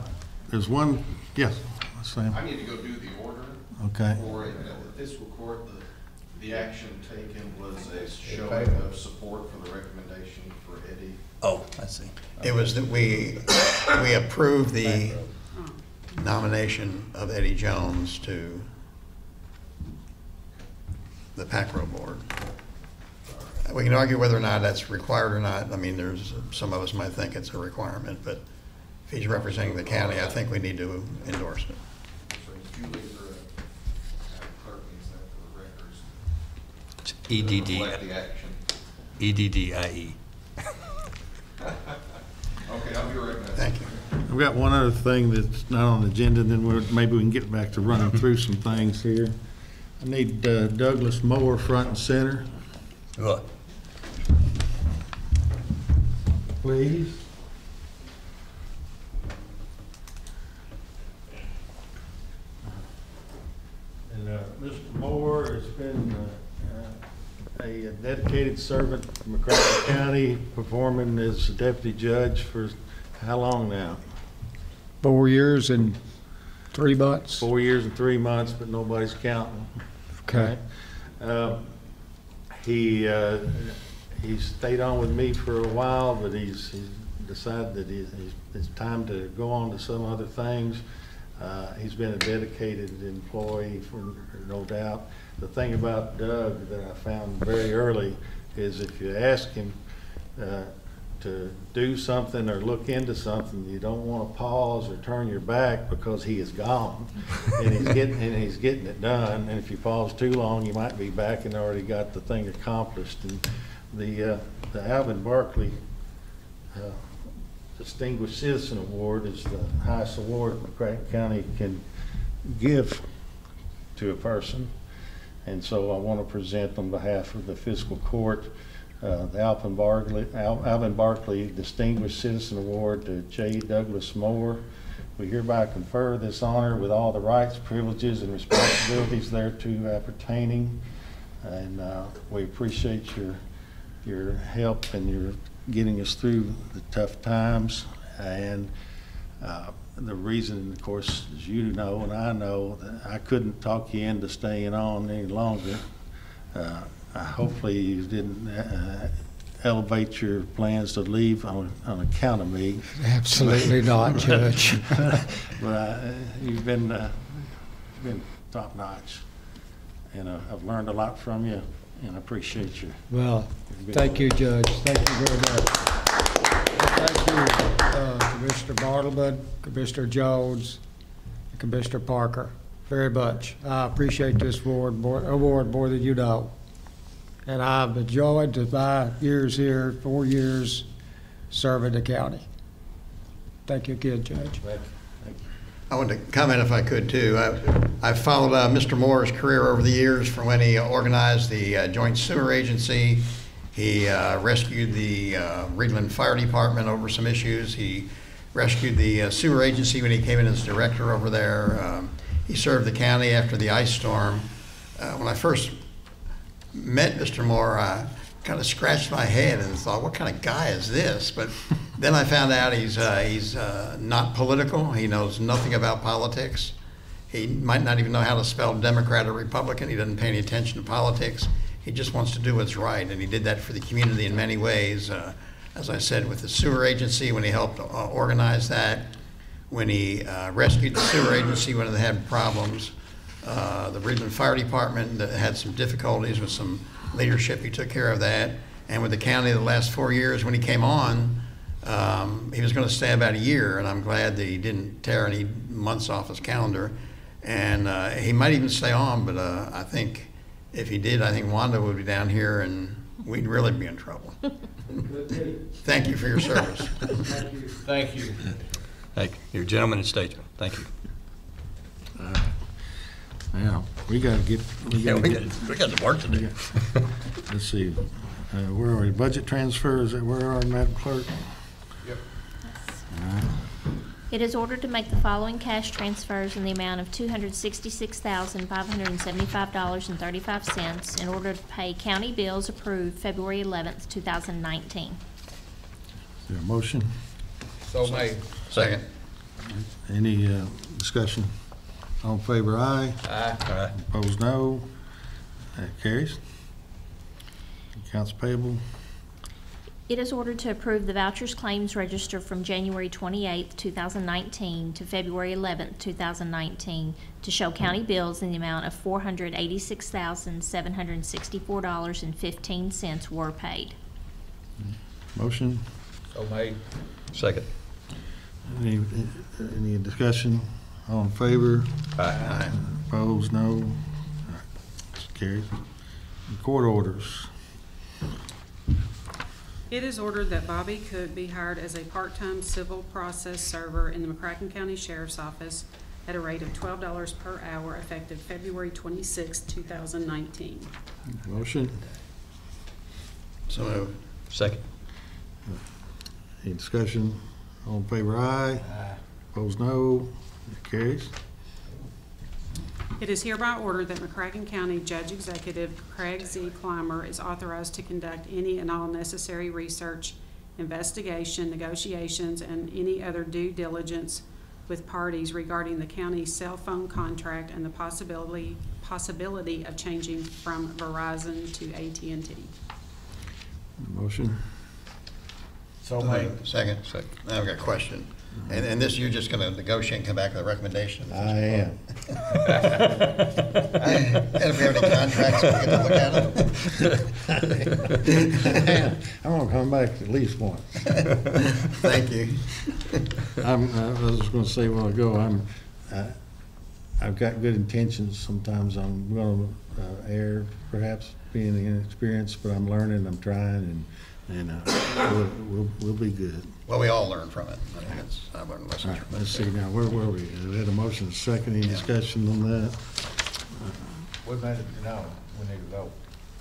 There's one, yes, Sam? I need to go do the order. Okay. For the fiscal court, the action taken was a showing of support for the recommendation for Eddie. Oh, I see. it was that we approved the nomination of Eddie Jones to the PACRO board. We can argue whether or not that's required or not. I mean, there's, some of us might think it's a requirement, but if he's representing the county, I think we need to endorse it. So Julie, for clerk, is that for the records? It's Reflect the action. EDDIE. Okay, I'll be right back. Thank you. I've got one other thing that's not on the agenda, and then maybe we can get back to running through some things here. I need Douglas Mower front and center, What? please. And Mr. Moore has been a dedicated servant to McCracken County, performing as a deputy judge for how long now? 4 years and 3 months. 4 years and 3 months, but nobody's counting. Okay. He stayed on with me for a while, but he's decided that it's time to go on to some other things. He's been a dedicated employee, for no doubt. The thing about Doug that I found very early is if you ask him to do something or look into something, you don't want to pause or turn your back, because he is gone and he's getting it done. And if you pause too long, you might be back and already got the thing accomplished. And the Alvin Barkley Distinguished Citizen Award is the highest award McCracken County can give to a person. And so I want to present on behalf of the fiscal court the Alvin Barkley Distinguished Citizen Award to J. Douglas Moore. We hereby confer this honor with all the rights, privileges, and responsibilities thereto appertaining. And we appreciate your help and your getting us through the tough times. And the reason, of course, as you know and I know, that I couldn't talk you into staying on any longer. Hopefully you didn't elevate your plans to leave on account of me. Absolutely not, Judge. But you've been top notch, and I've learned a lot from you, and I appreciate you. Well, thank you, Judge. Thank you very much. Thank you, Commissioner Bartleman, Commissioner Jones, and Commissioner Parker, very much. I appreciate this award more than you know. And I've enjoyed my years here, 4 years serving the county. Thank you again, Judge. Thank you. I want to comment if I could too. I've followed Mr. Moore's career over the years from when he organized the Joint Sewer Agency. He rescued the Reedland Fire Department over some issues. He rescued the sewer agency when he came in as director over there. He served the county after the ice storm. When I first met Mr. Moore, I kind of scratched my head and thought, what kind of guy is this? But then I found out he's not political. He knows nothing about politics. He might not even know how to spell Democrat or Republican. He doesn't pay any attention to politics. He just wants to do what's right, and he did that for the community in many ways. As I said, with the sewer agency, when he helped organize that, when he rescued the sewer agency when they had problems. The Bridgeland Fire Department that had some difficulties with some leadership, he took care of that. And with the county the last 4 years when he came on, he was going to stay about a year, and I'm glad that he didn't tear any months off his calendar. And he might even stay on, but I think if he did, I think Wanda would be down here and we'd really be in trouble. Thank you for your service. Thank you. Thank you. Thank you. You're a gentleman and statesman. Thank you. Yeah, we got to get. We got some work to do. Let's see, where are we? Budget transfers. Where are we, Madam Clerk? Yep. It is ordered to make the following cash transfers in the amount of $266,575.35 in order to pay county bills approved February 11th, 2019. Is there a motion? So made. Second. Any discussion? All in favor, aye. Aye. Opposed, no. That carries. Accounts payable. It is ordered to approve the vouchers claims register from January 28th, 2019 to February 11th, 2019 to show county bills in the amount of $486,764.15 were paid. Motion. So made. Second. Any discussion? All in favor? Aye. Opposed, no. All right, carries. Court orders. It is ordered that Bobby Cook be hired as a part-time civil process server in the McCracken County Sheriff's Office at a rate of $12 per hour effective February 26, 2019. Motion. So moved. Second. Any discussion? All in favor, aye. Aye. Opposed, no. It carries. It is hereby ordered that McCracken County Judge Executive Craig Z. Clymer is authorized to conduct any and all necessary research, investigation, negotiations, and any other due diligence with parties regarding the county's cell phone contract and the possibility of changing from Verizon to AT&T. Motion. So made. Second. Now I've got a question. And this, you're just going to negotiate and come back with a recommendation? I am. And if we have any contracts, we get to look at them? I'm going to come back at least once. Thank you. I was just going to say a while ago, I've got good intentions. Sometimes I'm going to err, perhaps being inexperienced, but I'm learning, I'm trying, and we'll be good. Well, we all learn from it. I mean, I've learned lessons All right, from it. let's see now, where were we? We had a motion, second, any discussion on that? We made it, no, we need to vote.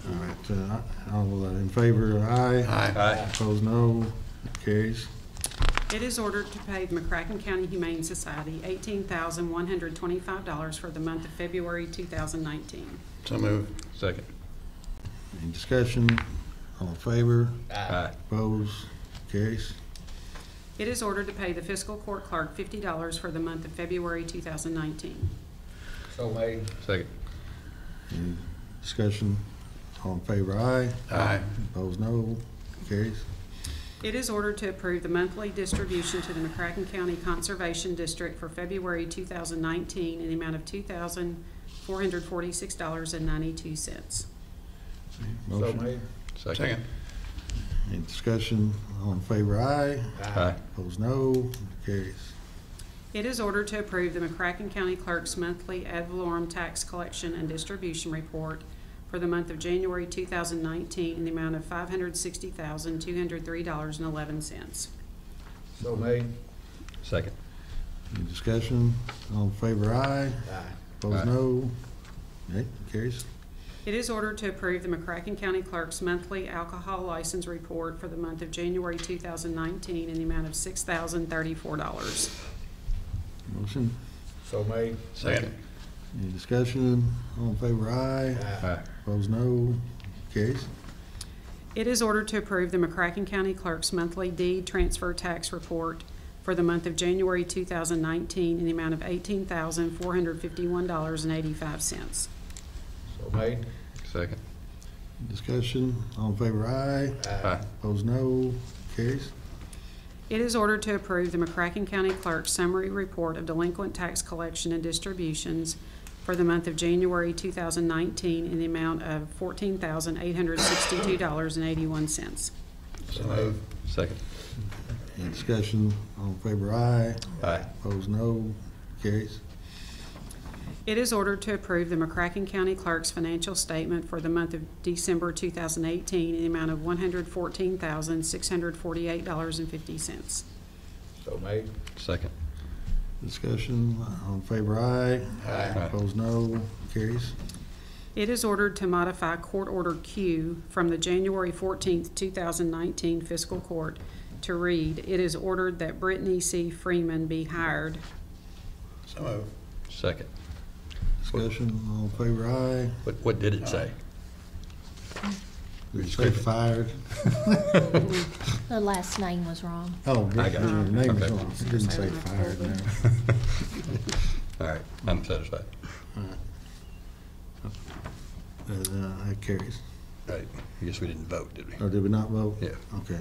All right, all in favor, aye. Aye. Opposed, no. It carries. It is ordered to pay the McCracken County Humane Society $18,125 for the month of February 2019. So moved. Second. Any discussion? All in favor? Aye. Opposed? Carries. It is ordered to pay the fiscal court clerk $50 for the month of February 2019. So made. Second. Any discussion? All in favor, aye. Aye. Opposed, no. Carries. It is ordered to approve the monthly distribution to the McCracken County Conservation District for February 2019 in the amount of $2,446.92. Motion. Second. Any discussion? All in favor, aye. Aye. Opposed, no. Carries. It is ordered to approve the McCracken County Clerk's monthly ad valorem tax collection and distribution report for the month of January 2019 in the amount of $560,203.11. So made. Second. Any discussion? All in favor, aye. Aye. Opposed, Aye. no. Okay, carries. It is ordered to approve the McCracken County Clerk's monthly alcohol license report for the month of January 2019 in the amount of $6,034. Motion. So made. Second. Any discussion? All in favor, aye. Aye. Opposed, no. Carries. It is ordered to approve the McCracken County Clerk's monthly deed transfer tax report for the month of January 2019 in the amount of $18,451.85. So made. Second. Discussion, all in favor, aye. Aye. Opposed, no. Carries. It is ordered to approve the McCracken County Clerk's summary report of delinquent tax collection and distributions for the month of January 2019 in the amount of $14,862.81. So moved. Second. Any discussion? All in favor, aye. Aye. Opposed, no. Carries. It is ordered to approve the McCracken County Clerk's financial statement for the month of December 2018 in the amount of $114,648.50. So made. Second. Discussion? All in favor, aye. Aye. Opposed, no. Carries. It is ordered to modify Court Order Q from the January 14th, 2019 Fiscal Court to read, it is ordered that Brittany C. Freeman be hired. So moved. Second. Discussion? All in favor, aye. What did it say? Did it say fired? The last name was wrong. Oh, I got the you. name is Okay. wrong. It didn't say fired there. All right, I'm satisfied. That carries. Right, I guess we didn't vote, did we? Or did we not vote? Yeah. Okay.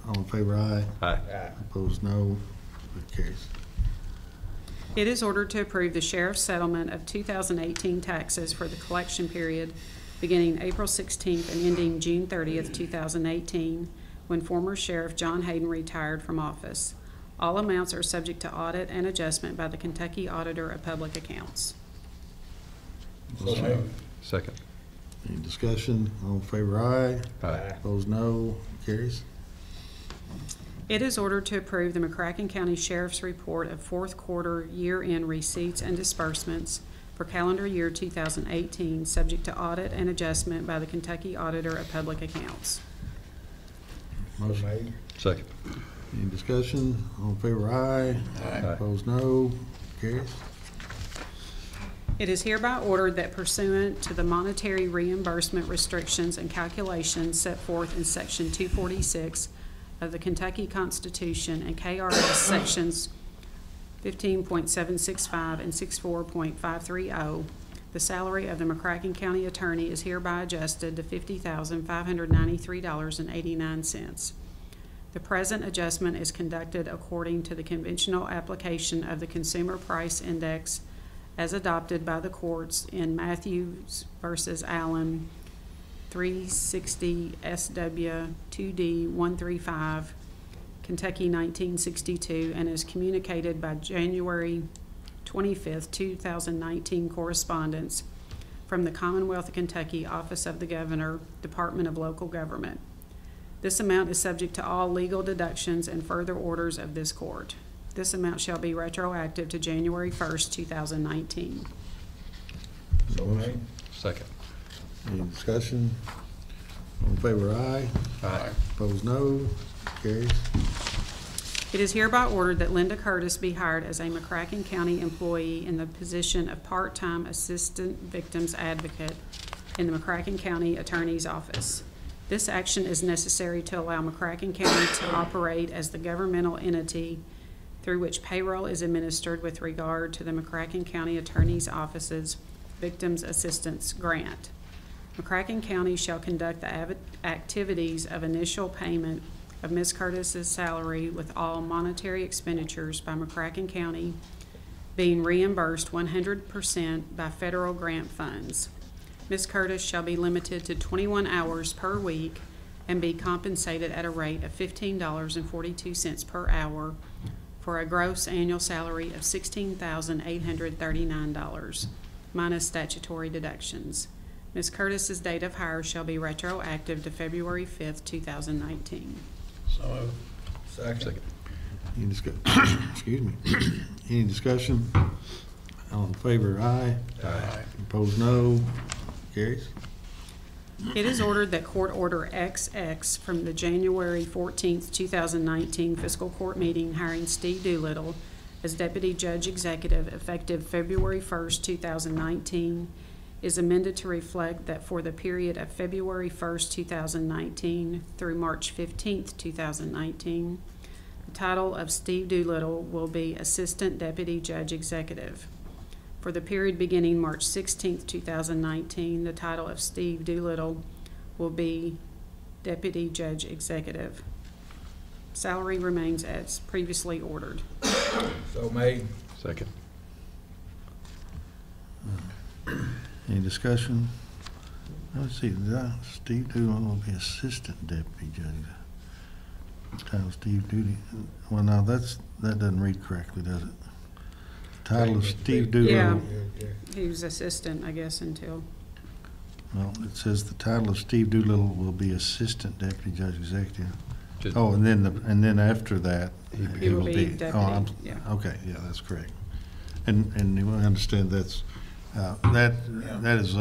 All in favor, aye. Aye. Opposed, no. That carries. It is ordered to approve the sheriff's settlement of 2018 taxes for the collection period beginning April 16th and ending June 30th, 2018, when former Sheriff John Hayden retired from office. All amounts are subject to audit and adjustment by the Kentucky Auditor of Public Accounts. So moved. Second. Any discussion? All in favor, aye. Aye. Opposed, no. Carries. It is ordered to approve the McCracken County Sheriff's Report of fourth quarter year-end receipts and disbursements for calendar year 2018, subject to audit and adjustment by the Kentucky Auditor of Public Accounts. Motion made. Second. Any discussion? All in favor, aye. Aye. Opposed, no. Carries. It is hereby ordered that pursuant to the monetary reimbursement restrictions and calculations set forth in Section 246 of the Kentucky Constitution and KRS Sections 15.765 and 64.530, the salary of the McCracken County Attorney is hereby adjusted to $50,593.89. The present adjustment is conducted according to the conventional application of the Consumer Price Index as adopted by the courts in Matthews versus Allen, 360 SW 2D 135, Kentucky 1962, and is communicated by January 25th, 2019 correspondence from the Commonwealth of Kentucky Office of the Governor, Department of Local Government. This amount is subject to all legal deductions and further orders of this court. This amount shall be retroactive to January 1st, 2019. So made. Second. Any discussion? All in favor, aye. Aye. Opposed, no. Carries. It is hereby ordered that Linda Curtis be hired as a McCracken County employee in the position of part-time Assistant Victims Advocate in the McCracken County Attorney's Office. This action is necessary to allow McCracken County to operate as the governmental entity through which payroll is administered with regard to the McCracken County Attorney's Office's Victims Assistance Grant. McCracken County shall conduct the activities of initial payment of Ms. Curtis's salary with all monetary expenditures by McCracken County being reimbursed 100% by federal grant funds. Ms. Curtis shall be limited to 21 hours per week and be compensated at a rate of $15.42 per hour for a gross annual salary of $16,839 minus statutory deductions. Ms. Curtis's date of hire shall be retroactive to February 5th, 2019. So moved. Second. Any discussion? Excuse me. Any discussion? All in favor, aye. Aye. Opposed, no. Carries. It is ordered that Court Order XX from the January 14th, 2019 Fiscal Court meeting hiring Steve Doolittle as Deputy Judge Executive effective February 1st, 2019 is amended to reflect that for the period of February 1st, 2019 through March 15th, 2019, the title of Steve Doolittle will be Assistant Deputy Judge Executive. For the period beginning March 16th, 2019, the title of Steve Doolittle will be Deputy Judge Executive. Salary remains as previously ordered. So made. Second. Any discussion? Let's see, Steve Doolittle will be assistant deputy judge. Title Steve Doolittle. Well, now that doesn't read correctly, does it? Title of Steve Doolittle. Yeah, he was assistant, I guess, until, Well, it says the title of Steve Doolittle will be assistant deputy judge executive. Just- Oh, and then after that, he will be oh, deputy, yeah. okay, yeah, that's correct. And you understand that is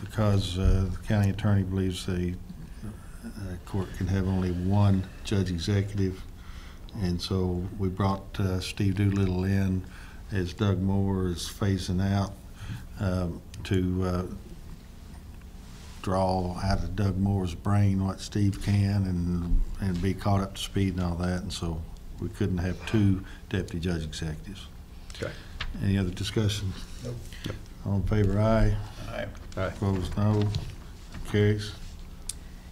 because the county attorney believes the court can have only one judge executive, and so we brought Steve Doolittle in as Doug Moore is phasing out to draw out of Doug Moore's brain what Steve can and be caught up to speed and all that, and so we couldn't have two deputy judge executives. Okay. Any other discussion? Nope. All in favor, aye. Aye. Opposed, no. Carries.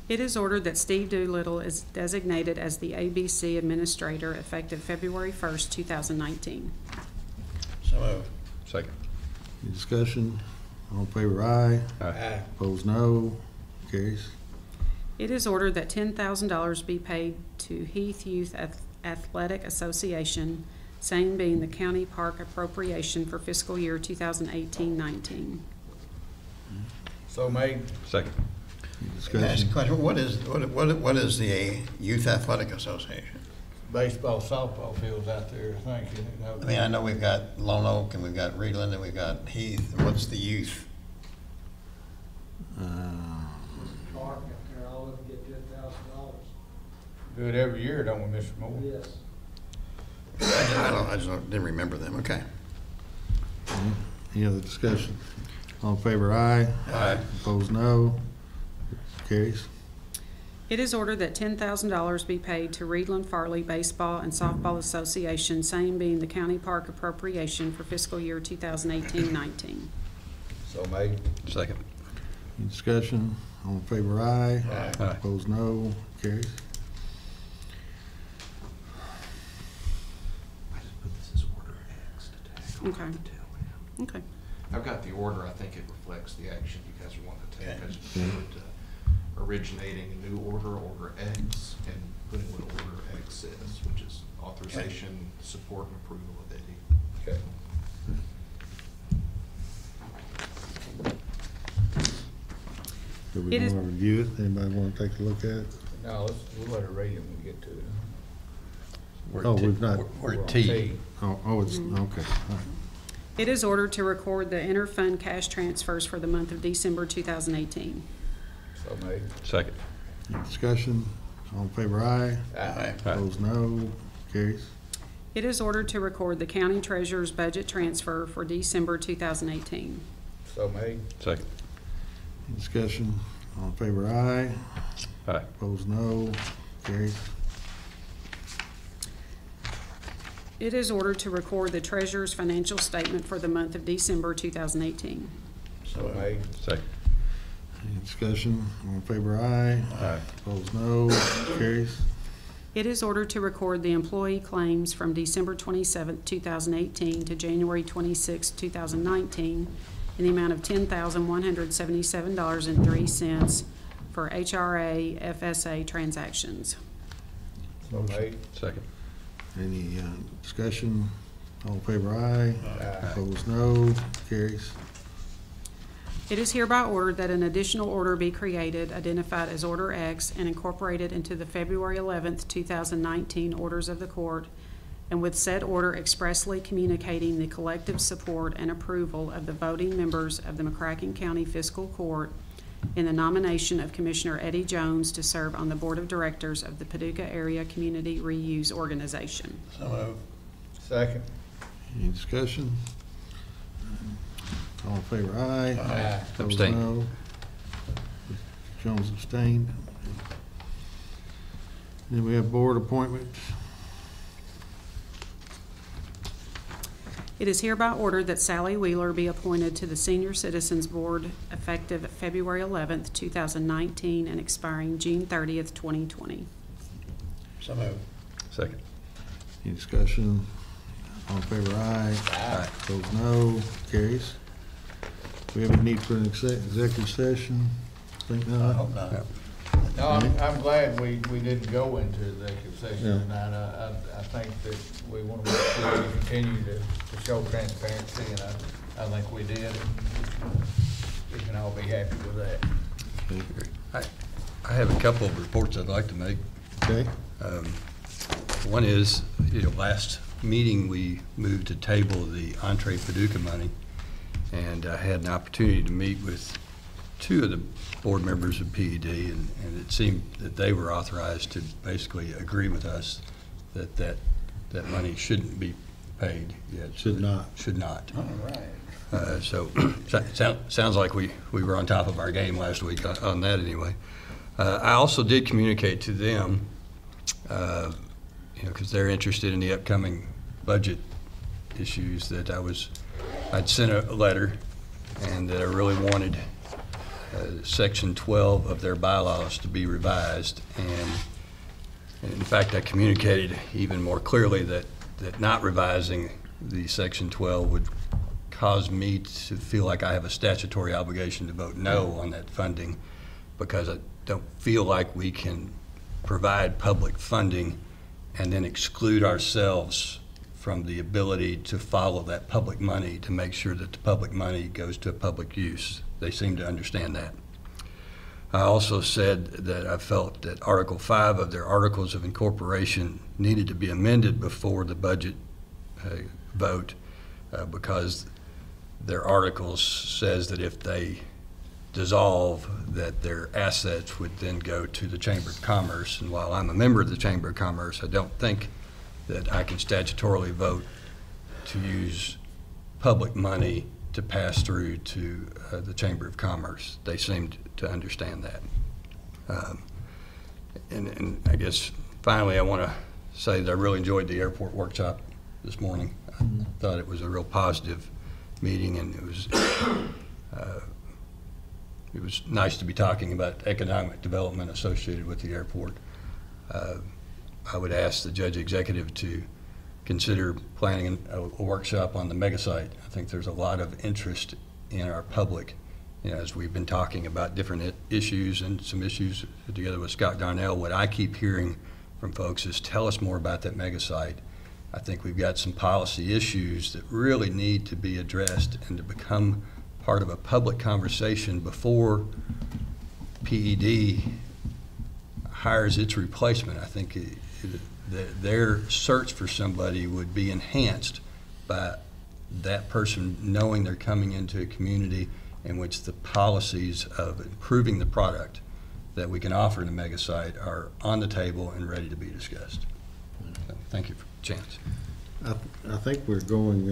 It is ordered that Steve Doolittle is designated as the ABC Administrator effective February 1st, 2019. So moved. Second. Any discussion? All in favor, aye. Aye. Opposed, no. Carries. It is ordered that $10,000 be paid to Heath Youth Athletic Association, same being the county park appropriation for fiscal year 2018-19. So made. Second. Any Can I ask a discussion? question? What is the Youth Athletic Association? Baseball, softball fields out there, I think. I mean, I know we've got Lone Oak and we've got Reedland and we've got Heath. What's the youth? Park up there, all of them get $10,000. Do it every year, don't we, Mr. Moore? Yes. I just didn't remember them. Okay. Any other discussion? All in favor, aye. Aye. Opposed, no. Carries. It is ordered that $10,000 be paid to Reedland Farley Baseball and Softball Association, same being the county park appropriation for fiscal year 2018-19. So made. Second. Any discussion? All in favor, aye. Aye. Opposed, no. Carries. I just put this as order X to tag. Okay. Okay. I've got the order, I think it reflects the action you guys are wanting to take. I just put originating a new order, order X, and putting what order X is, which is authorization, support, and approval of Eddie. Okay. Do we It is- want to review it? Anybody want to take a look at it? No, we'll let her read it when we get to it. Oh, we've not. We're We're on T. T. Oh, it's, okay. All right. It is ordered to record the interfund cash transfers for the month of December 2018. So made. Second. Any discussion? All in favor, aye. Aye. Opposed, no. Carries. It is ordered to record the county treasurer's budget transfer for December 2018. So made. Second. Any discussion? All in favor, aye. Aye. Opposed, no. Carries. It is ordered to record the treasurer's financial statement for the month of December 2018. So made. Second. Any discussion? All in favor, aye. Aye. Opposed, no. Carries. It is ordered to record the employee claims from December 27, 2018 to January 26, 2019 in the amount of $10,177.03 for HRA FSA transactions. So made. Second. Any discussion? All in favor, aye. Aye. Opposed, no. Carries. It is hereby ordered that an additional order be created, identified as Order X, and incorporated into the February 11th, 2019 orders of the court, and with said order expressly communicating the collective support and approval of the voting members of the McCracken County Fiscal Court in the nomination of Commissioner Eddie Jones to serve on the Board of Directors of the Paducah Area Community Reuse Organization. So moved. Second. Any discussion? All in favor, aye. Aye. Opposed, Abstain. no. Jones abstained. Then we have board appointments. It is hereby ordered that Sally Wheeler be appointed to the Senior Citizens Board effective February 11th, 2019 and expiring June 30th, 2020. So moved. Second. Any discussion? All in favor, aye. Aye. Opposed, no. Carries. We have a need for an executive session? Think not? I hope not. No, I'm glad we didn't go into executive session Yeah. tonight. I think that we want to make sure we continue to show transparency, and I think we did. We can all be happy with that. I have a couple of reports I'd like to make. Okay. One is, last meeting we moved to table the Entree Paducah money, and I had an opportunity to meet with two of the board members of PED, and it seemed that they were authorized to basically agree with us that money shouldn't be paid yet. Should not. Should not. All right. So sounds like we were on top of our game last week on that anyway. I also did communicate to them, because they're interested in the upcoming budget issues, that I'd sent a letter and that I really wanted Section 12 of their bylaws to be revised. And in fact, I communicated even more clearly that not revising the Section 12 would cause me to feel like I have a statutory obligation to vote no on that funding, because I don't feel like we can provide public funding and then exclude ourselves from the ability to follow that public money to make sure that the public money goes to a public use. They seem to understand that. I also said that I felt that Article 5 of their Articles of Incorporation needed to be amended before the budget vote, because their articles says that if they dissolve, that their assets would then go to the Chamber of Commerce. And while I'm a member of the Chamber of Commerce, I don't think that I can statutorily vote to use public money to pass through to the Chamber of Commerce. They seemed to understand that. And I guess finally I want to say that I really enjoyed the airport workshop this morning. I thought it was a real positive meeting, and it was nice to be talking about economic development associated with the airport. I would ask the judge executive to consider planning a workshop on the mega site. I think there's a lot of interest in our public, as we've been talking about different issues and some issues together with Scott Darnell. What I keep hearing from folks is, tell us more about that mega site. I think we've got some policy issues that really need to be addressed and to become part of a public conversation before PED hires its replacement. I think their search for somebody would be enhanced by that person knowing they're coming into a community in which the policies of improving the product that we can offer in the mega site are on the table and ready to be discussed. So, thank you for the chance. I think we're going,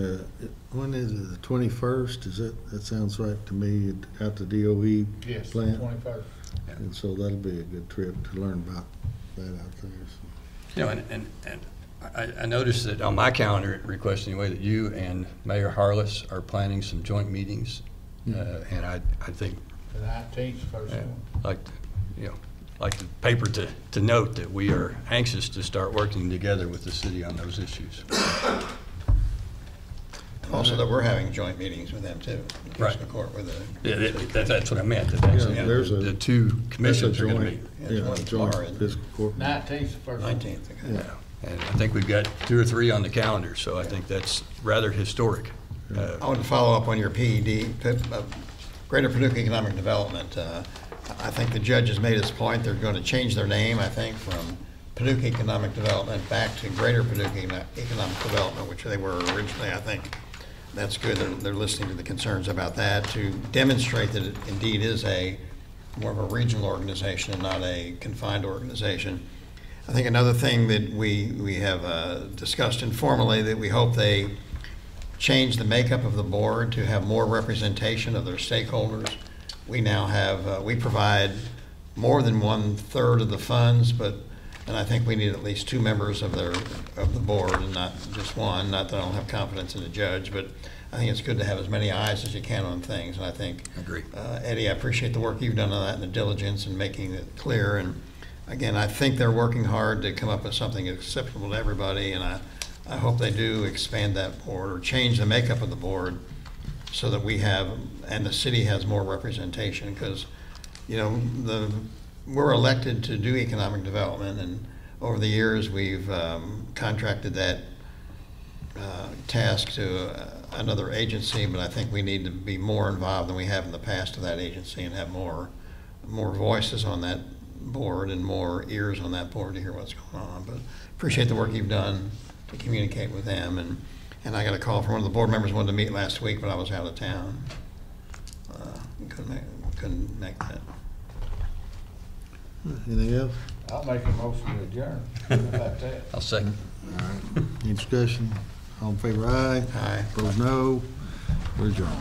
when is it, the 21st? That sounds right to me, out to DOE Yes, plant? 21st. And so that'll be a good trip to learn about that out there. So. And I noticed that on my calendar request anyway, that you and Mayor Harless are planning some joint meetings. And I think The 19th, first one. like the paper to note that we are anxious to start working together with the city on those issues. Also that we're having joint meetings with them too. Right. Fiscal Court with That's what I meant. The two commissions are going to meet. Joint fiscal court. 19th, first one. 19th. Okay. Yeah. And I think we've got 2 or 3 on the calendar, so I think that's rather historic. I want to follow up on your PED, Greater Paducah Economic Development. I think the judge has made his point. They're going to change their name, I think, from Paducah Economic Development back to Greater Paducah Economic Development, which they were originally, I think. That's good. They're listening to the concerns about that to demonstrate that it indeed is more of a regional organization and not a confined organization. I think another thing that we have discussed informally, that we hope they change the makeup of the board to have more representation of their stakeholders. We now have, we provide more than 1/3 of the funds, and I think we need at least 2 members of the board and not just one. Not that I don't have confidence in the judge, but I think it's good to have as many eyes as you can on things. And I think, I agree. Eddie, I appreciate the work you've done on that and the diligence and making it clear. And again, I think they're working hard to come up with something acceptable to everybody, and I hope they do expand that board or change the makeup of the board so that we have, and the city has more representation, because, you know, we're elected to do economic development, and over the years we've contracted that task to another agency, but I think we need to be more involved than we have in the past to that agency and have more voices on that board and more ears on that board to hear what's going on. But appreciate the work you've done to communicate with them. And I got a call from one of the board members who wanted to meet last week, but I was out of town. Couldn't make that. Anything else? I'll make a motion to adjourn. How about that? I'll second. All right. Any discussion? All in favor, aye. Aye. Opposed, no. We're adjourned.